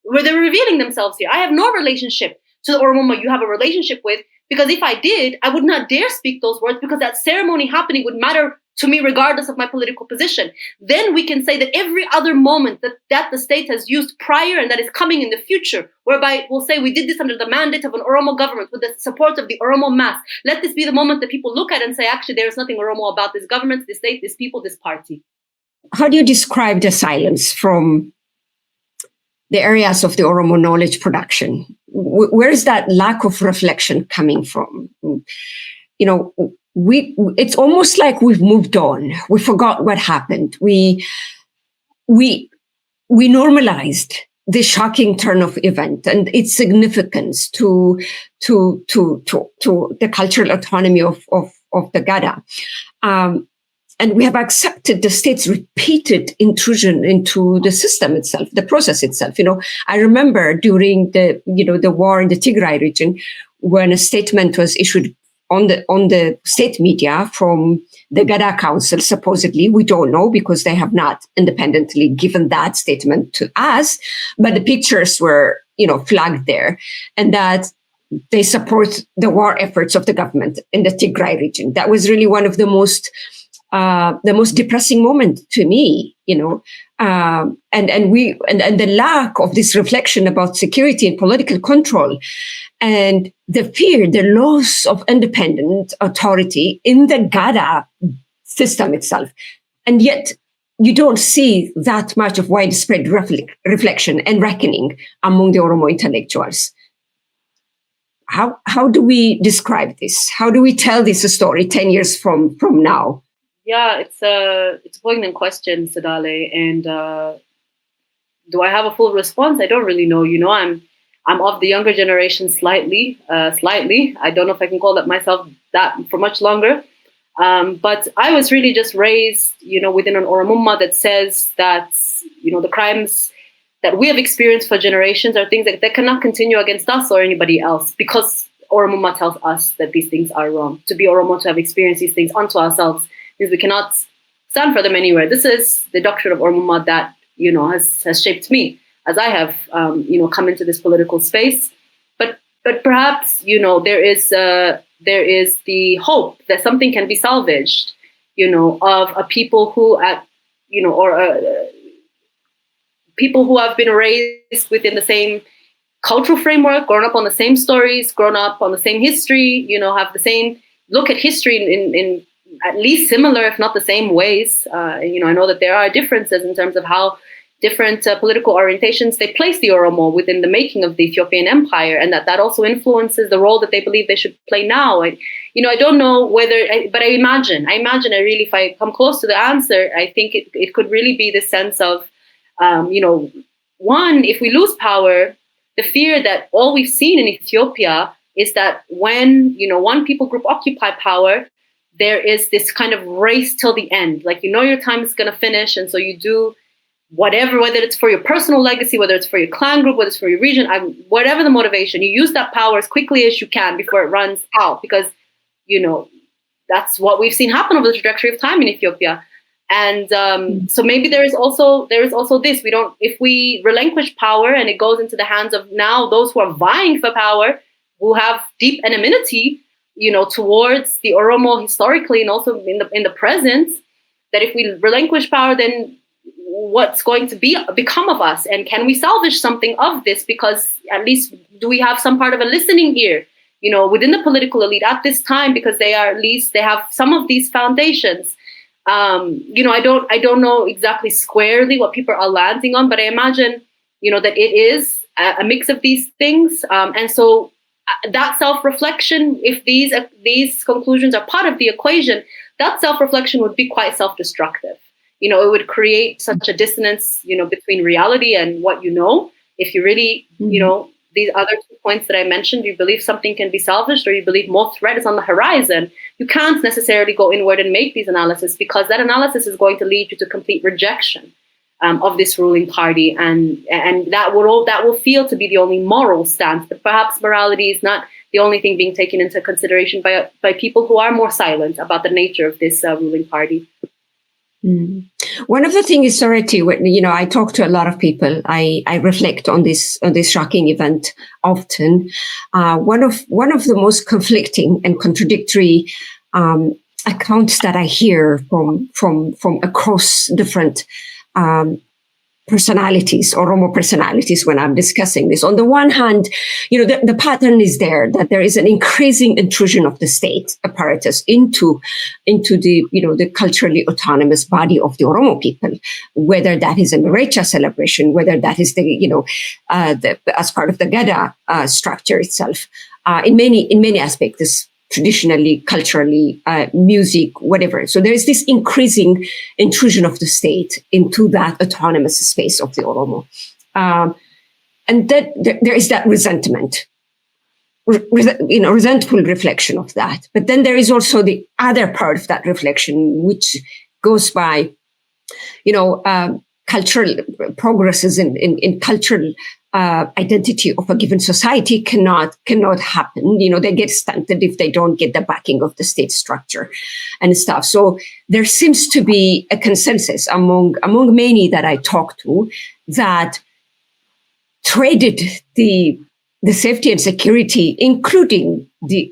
where they're revealing themselves here. I have no relationship to the Oromoma you have a relationship with, because if I did, I would not dare speak those words, because that ceremony happening would matter to me regardless of my political position. Then we can say that every other moment that the state has used prior and that is coming in the future, whereby we'll say we did this under the mandate of an Oromo government with the support of the Oromo mass, let this be the moment that people look at and say, actually, there is nothing Oromo about this government, this state, this people, this party. How do you describe the silence from the areas of the Oromo knowledge production? Where is that lack of reflection coming from? It's almost like we've moved on. We forgot what happened. We normalized the shocking turn of event and its significance to the cultural autonomy of the Gada. And we have accepted the state's repeated intrusion into the system itself, the process itself. I remember during the war in the Tigray region, when a statement was issued on the state media from the Gada Council, supposedly, we don't know because they have not independently given that statement to us, but the pictures were, flagged there, and that they support the war efforts of the government in the Tigray region. That was really one of the most depressing moment to me, and the lack of this reflection about security and political control, and the fear, the loss of independent authority in the Gada system itself. And yet you don't see that much of widespread reflection and reckoning among the Oromo intellectuals. How do we describe this? How do we tell this story 10 years from now? Yeah, it's a poignant question, Tsedale. And do I have a full response? I don't really know. I'm of the younger generation slightly. I don't know if I can call it myself that for much longer. But I was really just raised, within an Oromoma that says that, the crimes that we have experienced for generations are things that cannot continue against us or anybody else, because Oromoma tells us that these things are wrong. To be Oromo, to have experienced these things unto ourselves, means we cannot stand for them anywhere. This is the doctrine of Oromoma that, has shaped me as I have, come into this political space. But perhaps, there is the hope that something can be salvaged, of a people who people who have been raised within the same cultural framework, grown up on the same stories, grown up on the same history, have the same look at history in at least similar, if not the same ways. I know that there are differences in terms of how different political orientations they place the Oromo within the making of the Ethiopian empire, and that also influences the role that they believe they should play now. I don't know but I imagine really, if I come close to the answer, I think it could really be the sense of, one, if we lose power, the fear that all we've seen in Ethiopia is that when, one people group occupy power, there is this kind of race till the end. Like, your time is going to finish. And so you do whatever, whether it's for your personal legacy, whether it's for your clan group, whether it's for your region, whatever the motivation, you use that power as quickly as you can before it runs out. Because, that's what we've seen happen over the trajectory of time in Ethiopia. And so maybe there is also this. If we relinquish power and it goes into the hands of now those who are vying for power, who have deep enmity, towards the Oromo historically and also in the present, that if we relinquish power, then what's going to become of us? And can we salvage something of this? Because at least do we have some part of a listening ear, within the political elite at this time, because they have some of these foundations. I don't know exactly squarely what people are landing on, but I imagine, that it is a mix of these things. And so that self-reflection, if these conclusions are part of the equation, that self-reflection would be quite self-destructive. It would create such a dissonance, between reality and what if you really, these other 2 points that I mentioned, you believe something can be salvaged or you believe more threat is on the horizon, you can't necessarily go inward and make these analyses, because that analysis is going to lead you to complete rejection of this ruling party, and that will feel to be the only moral stance. But perhaps morality is not the only thing being taken into consideration by people who are more silent about the nature of this ruling party. Mm. One of the things is, Soreti, when I talk to a lot of people, I reflect on this shocking event often. One of the most conflicting and contradictory accounts that I hear from across different personalities, Oromo personalities, when I'm discussing this. On the one hand, the pattern is there, that there is an increasing intrusion of the state apparatus into the culturally autonomous body of the Oromo people, whether that is a Merecha celebration, whether that is as part of the Gada structure itself, in many aspects, this traditionally, culturally, music, whatever. So there is this increasing intrusion of the state into that autonomous space of the Oromo. And that there is that resentment, resentful reflection of that. But then there is also the other part of that reflection, which goes by, cultural progresses in cultural identity of a given society cannot happen. They get stunted if they don't get the backing of the state structure and stuff. So there seems to be a consensus among many that I talk to that traded the safety and security, including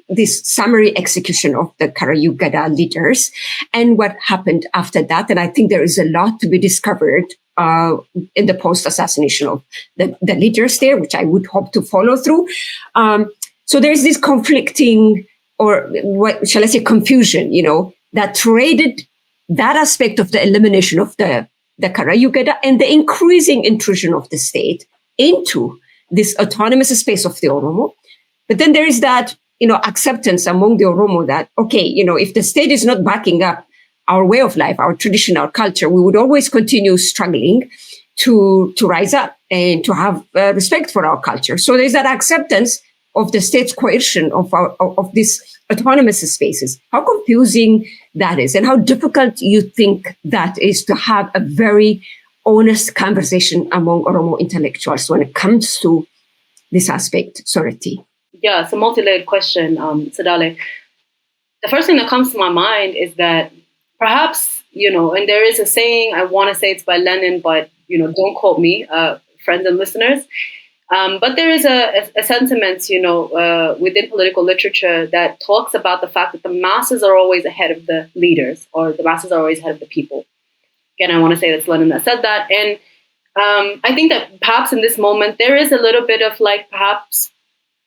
this summary execution of the Karrayyu Gadaa leaders, and what happened after that. And I think there is a lot to be discovered in the post-assassination of the leaders there, which I would hope to follow through. So there's this conflicting, or what shall I say, confusion, that traded that aspect of the elimination of the Karrayyu Gadaa and the increasing intrusion of the state into this autonomous space of the Oromo. But then there is that, acceptance among the Oromo that, okay, if the state is not backing up our way of life, our tradition, our culture, we would always continue struggling to rise up and to have respect for our culture. So there's that acceptance of the state's coercion of these autonomous spaces. How confusing that is, and how difficult you think that is to have a very honest conversation among Oromo intellectuals when it comes to this aspect, Soreti. Yeah, it's a multi-layered question, Tsedale. The first thing that comes to my mind is that perhaps, and there is a saying, I want to say it's by Lenin, but, don't quote me, friends and listeners. But there is a sentiment, within political literature that talks about the fact that the masses are always ahead of the leaders, or the masses are always ahead of the people. Again, I want to say that's Lenin that said that. And I think that perhaps in this moment, there is a little bit of perhaps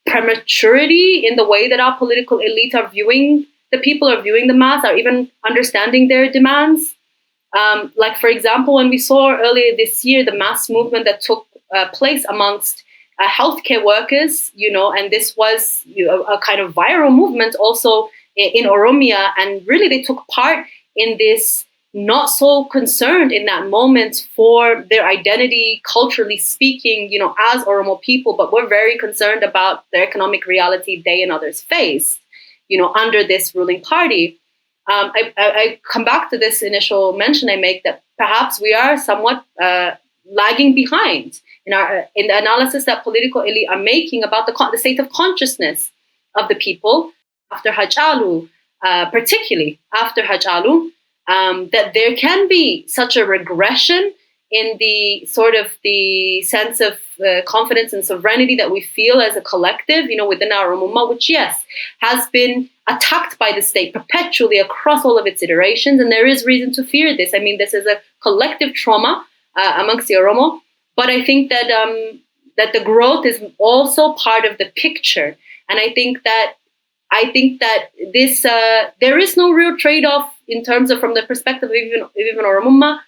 prematurity in the way that our political elite are viewing the people, are viewing the mass, are even understanding their demands. For example, when we saw earlier this year, the mass movement that took place amongst healthcare workers, and this was a kind of viral movement also in Oromia, and really they took part in this, not so concerned in that moment for their identity, culturally speaking, as Oromo people, but we're very concerned about the economic reality they and others face, under this ruling party. I come back to this initial mention I make that perhaps we are somewhat lagging behind in the analysis that political elite are making about the state of consciousness of the people after Hajalu, particularly after Hajalu. that there can be such a regression in the sort of the sense of confidence and sovereignty that we feel as a collective, within our Ummah, which, yes, has been attacked by the state perpetually across all of its iterations. And there is reason to fear this. I mean, this is a collective trauma amongst the Oromo. But I think that that the growth is also part of the picture. And I think that this there is no real trade-off in terms of, from the perspective of even Oromia,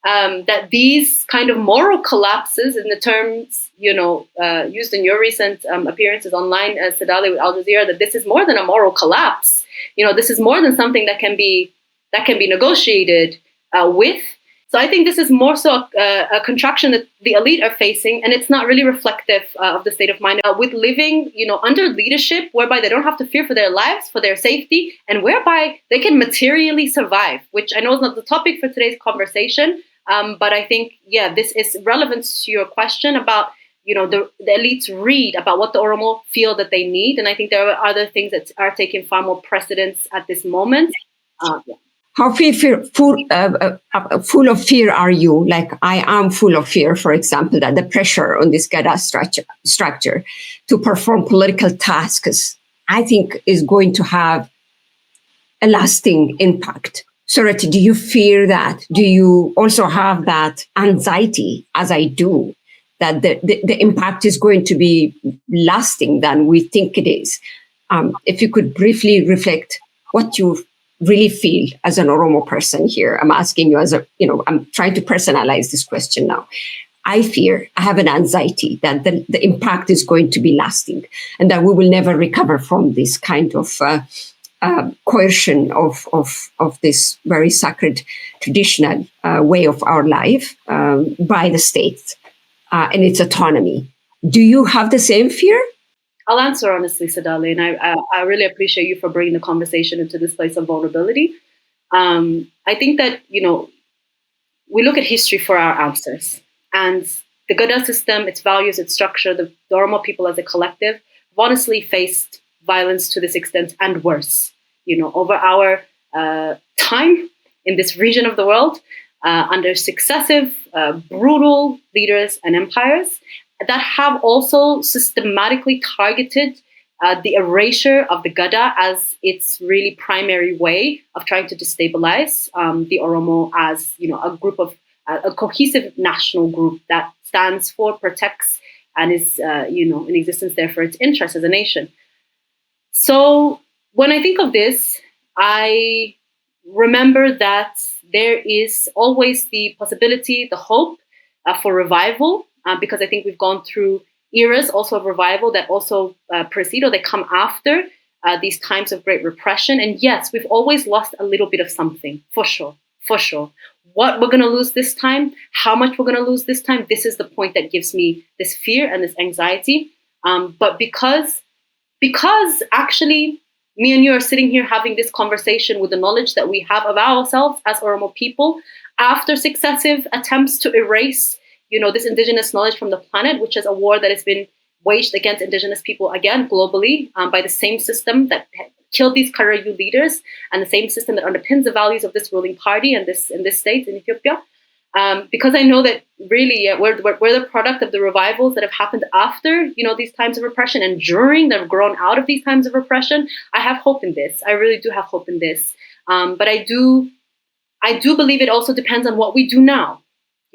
that these kind of moral collapses, in the terms used in your recent appearances online, Tsedale, with Al Jazeera, that this is more than a moral collapse. This is more than something that can be negotiated with. So I think this is more so a contraction that the elite are facing, and it's not really reflective of the state of mind with living, under leadership whereby they don't have to fear for their lives, for their safety, and whereby they can materially survive, which I know is not the topic for today's conversation. But I think, this is relevant to your question about, the elites read about what the Oromo feel that they need. And I think there are other things that are taking far more precedence at this moment. How full of fear are you? Like, I am full of fear, for example, that the pressure on this Gada structure to perform political tasks, I think, is going to have a lasting impact. Soreti, do you fear that? Do you also have that anxiety, as I do, that the impact is going to be lasting than we think it is? If you could briefly reflect what you really feel as an Oromo person here. I'm asking you I'm trying to personalize this question now. I have an anxiety that the impact is going to be lasting and that we will never recover from this kind of coercion of this very sacred, traditional way of our life by the state and its autonomy. Do you have the same fear? I'll answer honestly, Tsedale, and I really appreciate you for bringing the conversation into this place of vulnerability. I think that, we look at history for our answers. And the Gada system, its values, its structure, the Oromo people as a collective, have honestly faced violence to this extent and worse, over our time in this region of the world, under successive, brutal leaders and empires that have also systematically targeted the erasure of the Gada as its really primary way of trying to destabilize the Oromo as, a group of a cohesive national group that stands for, protects, and is, in existence there for its interests as a nation. So when I think of this, I remember that there is always the possibility, the hope for revival. Because I think we've gone through eras also of revival that also precede or they come after these times of great repression. And yes, we've always lost a little bit of something, for sure. What we're going to lose this time, how much we're going to lose this time, this is the point that gives me this fear and this anxiety. But because actually me and you are sitting here having this conversation with the knowledge that we have of ourselves as Oromo people, after successive attempts to erase this indigenous knowledge from the planet, which is a war that has been waged against indigenous people, again, globally, by the same system that killed these Karrayyu leaders and the same system that underpins the values of this ruling party and in this state, in Ethiopia. Because I know that really we're the product of the revivals that have happened after, these times of repression and during, that have grown out of these times of repression. I have hope in this. I really do have hope in this. But I do believe it also depends on what we do now.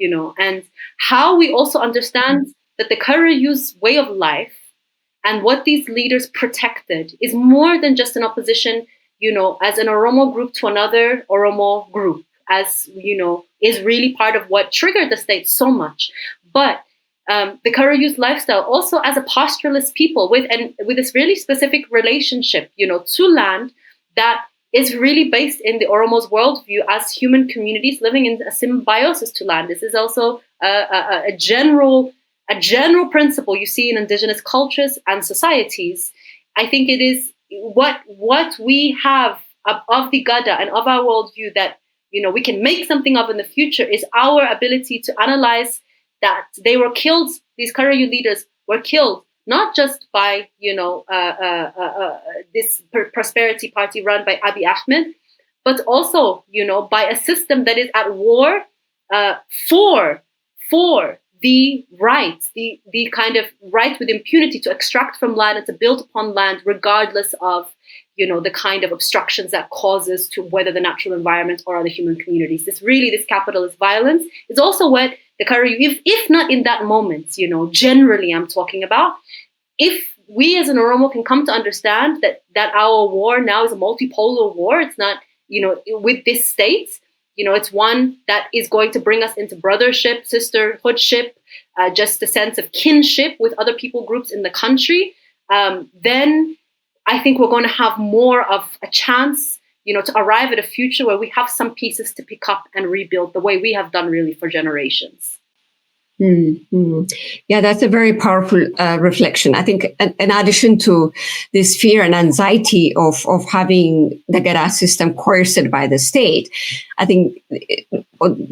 And how we also understand that the Karrayyu's way of life and what these leaders protected is more than just an opposition, as an Oromo group to another Oromo group, as, is really part of what triggered the state so much. But the Karrayyu's lifestyle also as a pastoralist people with this really specific relationship, to land that is really based in the Oromo's worldview as human communities living in a symbiosis to land. This is also a general principle you see in indigenous cultures and societies. I think it is what we have of the Gada and of our worldview that we can make something of in the future is our ability to analyze that they were killed. These Karrayyu leaders were killed not just by this prosperity party run by Abiy Ahmed, but also, by a system that is at war for the rights, the kind of right with impunity to extract from land and to build upon land, regardless of, the kind of obstructions that causes to whether the natural environment or other human communities. This capitalist violence is also what the Karrayyu, if not in that moment, generally I'm talking about, if we as an Oromo can come to understand that our war now is a multipolar war, it's not, with this state, it's one that is going to bring us into brothership, sisterhoodship, just a sense of kinship with other people groups in the country, then I think we're going to have more of a chance, to arrive at a future where we have some pieces to pick up and rebuild the way we have done really for generations. Mm-hmm. Yeah, that's a very powerful reflection. I think in addition to this fear and anxiety of having the Gada system coerced by the state, I think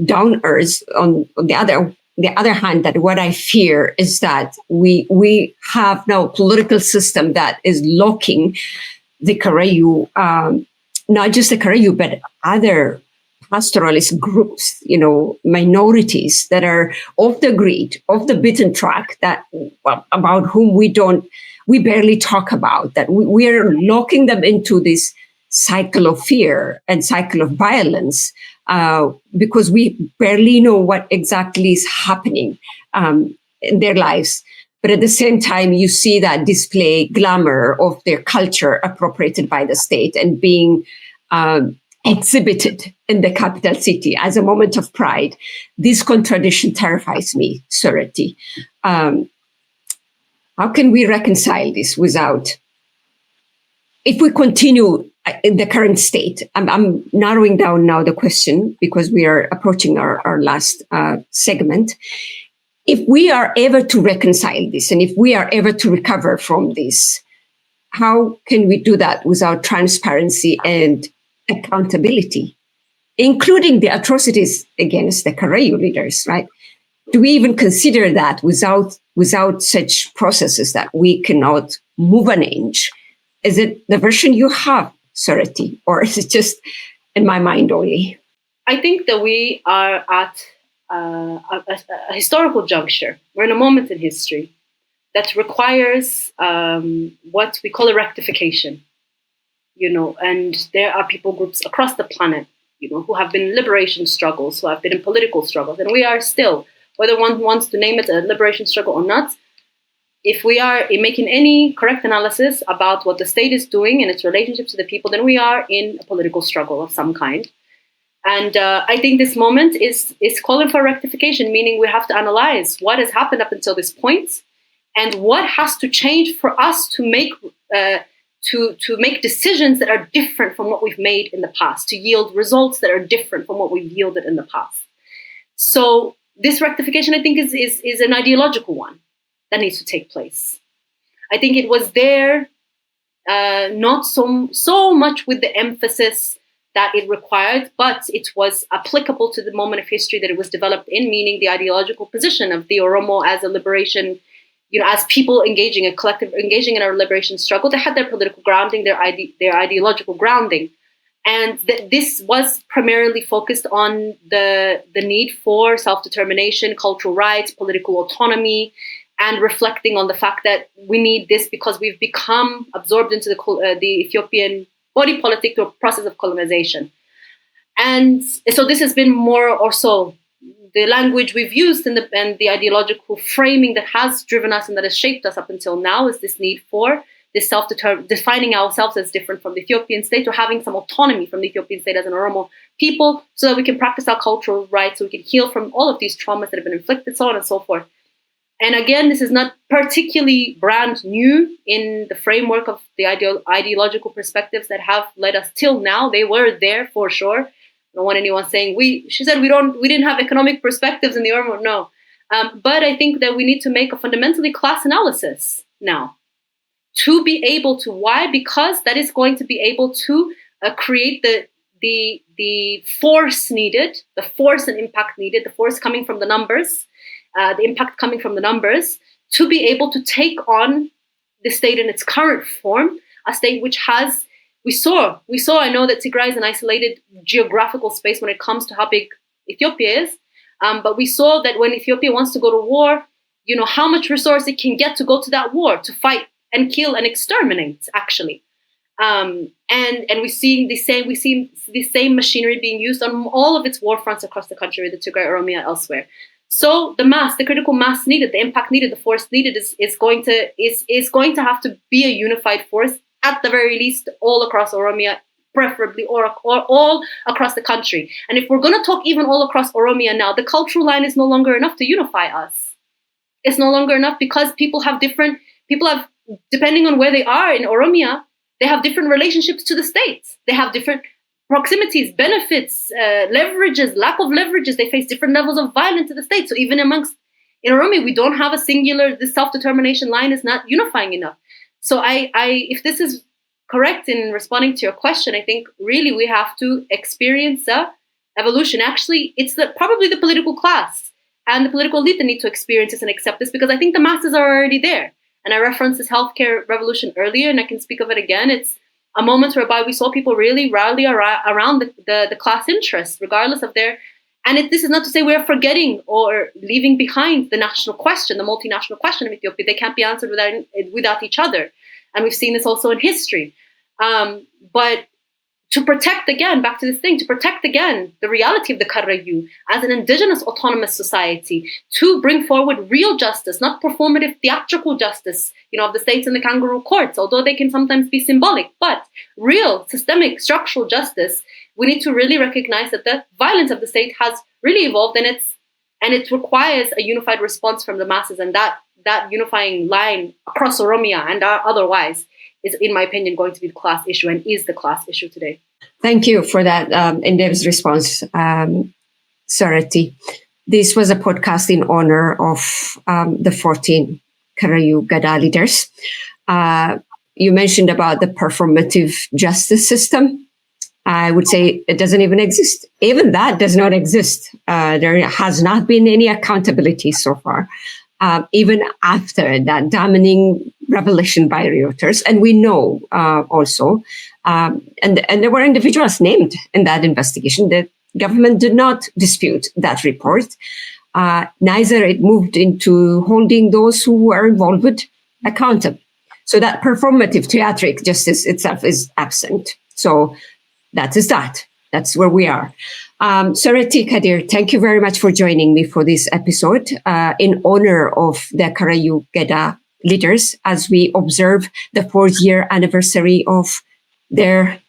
down earth, on the other hand, that what I fear is that we have now a political system that is locking the Karrayyu, not just the Karrayyu, but other pastoralist groups, minorities that are off the grid, off the beaten track, that about whom we barely talk about, that we are locking them into this cycle of fear and cycle of violence, because we barely know what exactly is happening in their lives. But at the same time, you see that display glamour of their culture appropriated by the state and being exhibited in the capital city as a moment of pride. This contradiction terrifies me, Soreti. How can we reconcile this if we continue in the current state? I'm narrowing down now the question because we are approaching our last segment. If we are ever to reconcile this, and if we are ever to recover from this, how can we do that without transparency and accountability, including the atrocities against the Karrayyu leaders, right? Do we even consider that without such processes that we cannot move an inch? Is it the version you have, Soreti, or is it just in my mind only? I think that we are at a historical juncture. We're in a moment in history that requires what we call a rectification. And there are people groups across the planet, who have been in liberation struggles, who have been in political struggles, and we are still, whether one wants to name it a liberation struggle or not, if we are making any correct analysis about what the state is doing and its relationship to the people, then we are in a political struggle of some kind. And I think this moment is calling for rectification, meaning we have to analyze what has happened up until this point and what has to change for us to make to make decisions that are different from what we've made in the past, to yield results that are different from what we've yielded in the past. So this rectification, I think, is an ideological one that needs to take place. I think it was there, not so much with the emphasis that it required, but it was applicable to the moment of history that it was developed in, meaning the ideological position of the Oromo as a liberation, as people engaging in our liberation struggle. They had their political grounding, their ideological grounding. And this was primarily focused on the need for self-determination, cultural rights, political autonomy, and reflecting on the fact that we need this because we've become absorbed into the Ethiopian body politic through a process of colonization. And so this has been more or so the language we've used and the ideological framing that has driven us and that has shaped us up until now is this need for this defining ourselves as different from the Ethiopian state, or having some autonomy from the Ethiopian state as an Oromo people, so that we can practice our cultural rights, so we can heal from all of these traumas that have been inflicted, so on and so forth. And again, this is not particularly brand new in the framework of the ideological perspectives that have led us till now. They were there for sure. I don't want anyone saying she said we didn't have economic perspectives in the Oromo. No, but I think that we need to make a fundamentally class analysis now to be able to. Why? Because that is going to be able to create the force needed, the force and impact needed, the force coming from the numbers. The impact coming from the numbers, to be able to take on the state in its current form, a state which we saw, I know that Tigray is an isolated geographical space when it comes to how big Ethiopia is. But we saw that when Ethiopia wants to go to war, how much resource it can get to go to that war, to fight and kill and exterminate, actually. And we see the same machinery being used on all of its war fronts across the country, with the Tigray, Oromia, elsewhere. So the critical mass needed, the impact needed, the force needed is going to have to be a unified force, at the very least, all across Oromia, preferably, or all across the country. And if we're going to talk even all across Oromia now, the cultural line is no longer enough to unify us. It's no longer enough because people have, depending on where they are in Oromia, they have different relationships to the states. They have different proximities, benefits, leverages, lack of leverages. They face different levels of violence to the state. So even in Oromia, we don't have a singular, the self-determination line is not unifying enough. So if this is correct in responding to your question, I think really we have to experience a evolution. Actually, it's probably the political class and the political elite that need to experience this and accept this, because I think the masses are already there. And I referenced this healthcare revolution earlier, and I can speak of it again. It's a moment whereby we saw people really rally around the class interest, regardless of their. And this is not to say we're forgetting or leaving behind the national question, the multinational question of Ethiopia. They can't be answered without each other. And we've seen this also in history. But to protect again, back to this thing, to protect again the reality of the Karrayyu as an indigenous autonomous society, to bring forward real justice, not performative theatrical justice, of the states and the kangaroo courts, although they can sometimes be symbolic, but real systemic structural justice, we need to really recognize that the violence of the state has really evolved, and it requires a unified response from the masses, and that unifying line across Oromia and otherwise is, in my opinion, going to be the class issue, and is the class issue today. Thank you for that in-depth response, Soreti. This was a podcast in honor of the 14 Karrayyu Gadaa leaders. You mentioned about the performative justice system. I would say it doesn't even exist. Even that does not exist. There has not been any accountability so far. Even after that damning revelation by Reuters. And we know also, and there were individuals named in that investigation. The government did not dispute that report. Neither it moved into holding those who were involved accountable. So that performative theatric justice itself is absent. So that is that. That's where we are. Soreti Kadir, thank you very much for joining me for this episode in honor of the Karrayyu Gadaa leaders as we observe the 4th year anniversary of their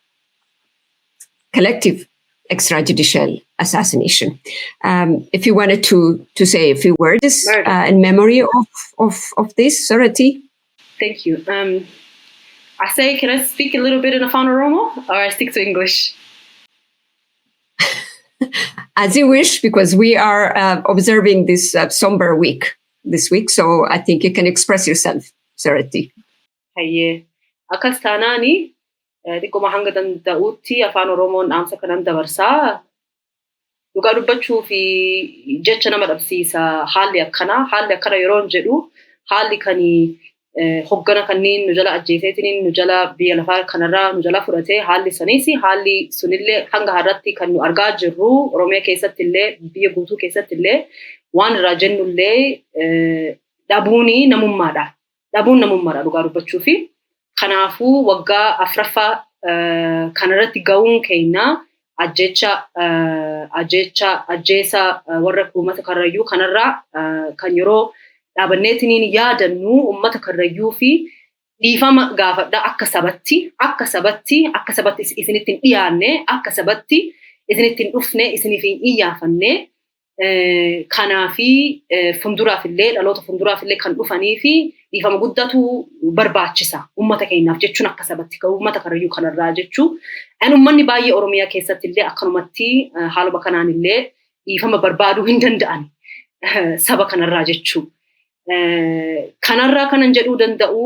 collective extrajudicial assassination. If you wanted to say a few words in memory of this, Soreti. Thank you. Can I speak a little bit in Afaan Oromo, or I stick to English? As you wish, because we are observing this somber week this week, so I think you can express yourself, Soreti. Hayyee. Akkas taanaani xiqqoma hanga danda'utti Afaan Oromoon dhaamsa kanan dabarsaa. Dhugaa dubbachuu fi jecha nama dhabsiisa haalli akkana yeroon jedhu haalli kanii hoggana kanneen nu jala ajjeeseetiin nu jala biyya lafaa kanarraa nu jala fudhatee haalli sunillee hanga har'atti kan nu argaa jirru Oromiyaa keessatti illee biyya guutuu keessatti illee waan irraa jennullee dhabuun namummaadha dhugaa dubbachuu fi kanaafuu waggaa afraffaa kanarratti ga'uun keenya ajjeesa warra uummata Karrayyuu kanarraa kan yeroo dhaabanneetiniin yaadannu uummata Karrayyuu fi dhiifama gaafadha akka sabatti isinitti hin dhiyaanne, akka sabatti isinitti hin dhufne, isiniif hin iyyaafannee kanaafi dhaloota fuulduraafillee kan dhufanii fi dhiifama guddatu barbaachisa uummata keenyaaf jechuun akka sabatti uummata Karrayyuu kanarraa jechuu. Uummanni baay'ee Oromiyaa keessatti illee akkanumatti haaluma kanaan illee dhiifama barbaaduu hin danda'an saba kanarraa jechuu. Kanarraa kanan jedhuu danda'u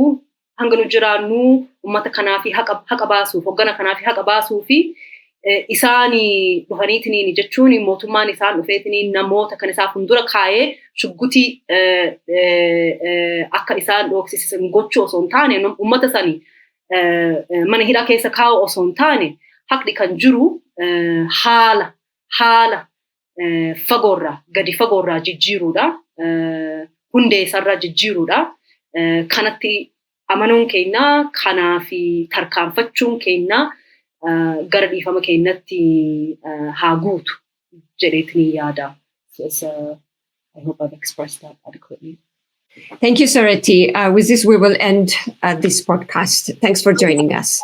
hanga nu jiraannu uummata kanaafi haqa baasuuf, hoggana kanaafi haqa baasuu fi isaanii dhufaniitiniin jechuun mootummaan isaan dhufeetiniin namoota kan isaa fuuldura kaayee shuggutii akka isaan dhoksisisan gochuu osoo hin taane uummata sanii mana hidhaa keessa kaa'u osoo hin taane haqni kan jiru haala fagoorraa gadi fagoorraa jijjiiruudha. Hundee isarraa jijjiiruudha. Kanatti amanuun keenya kanaa fi tarkaanfachuun keenya gara dhiifama keenyatti haa guutu jedheetini yaada. I hope I've expressed that adequately. Thank you, Soreti. With this, we will end this podcast. Thanks for joining us.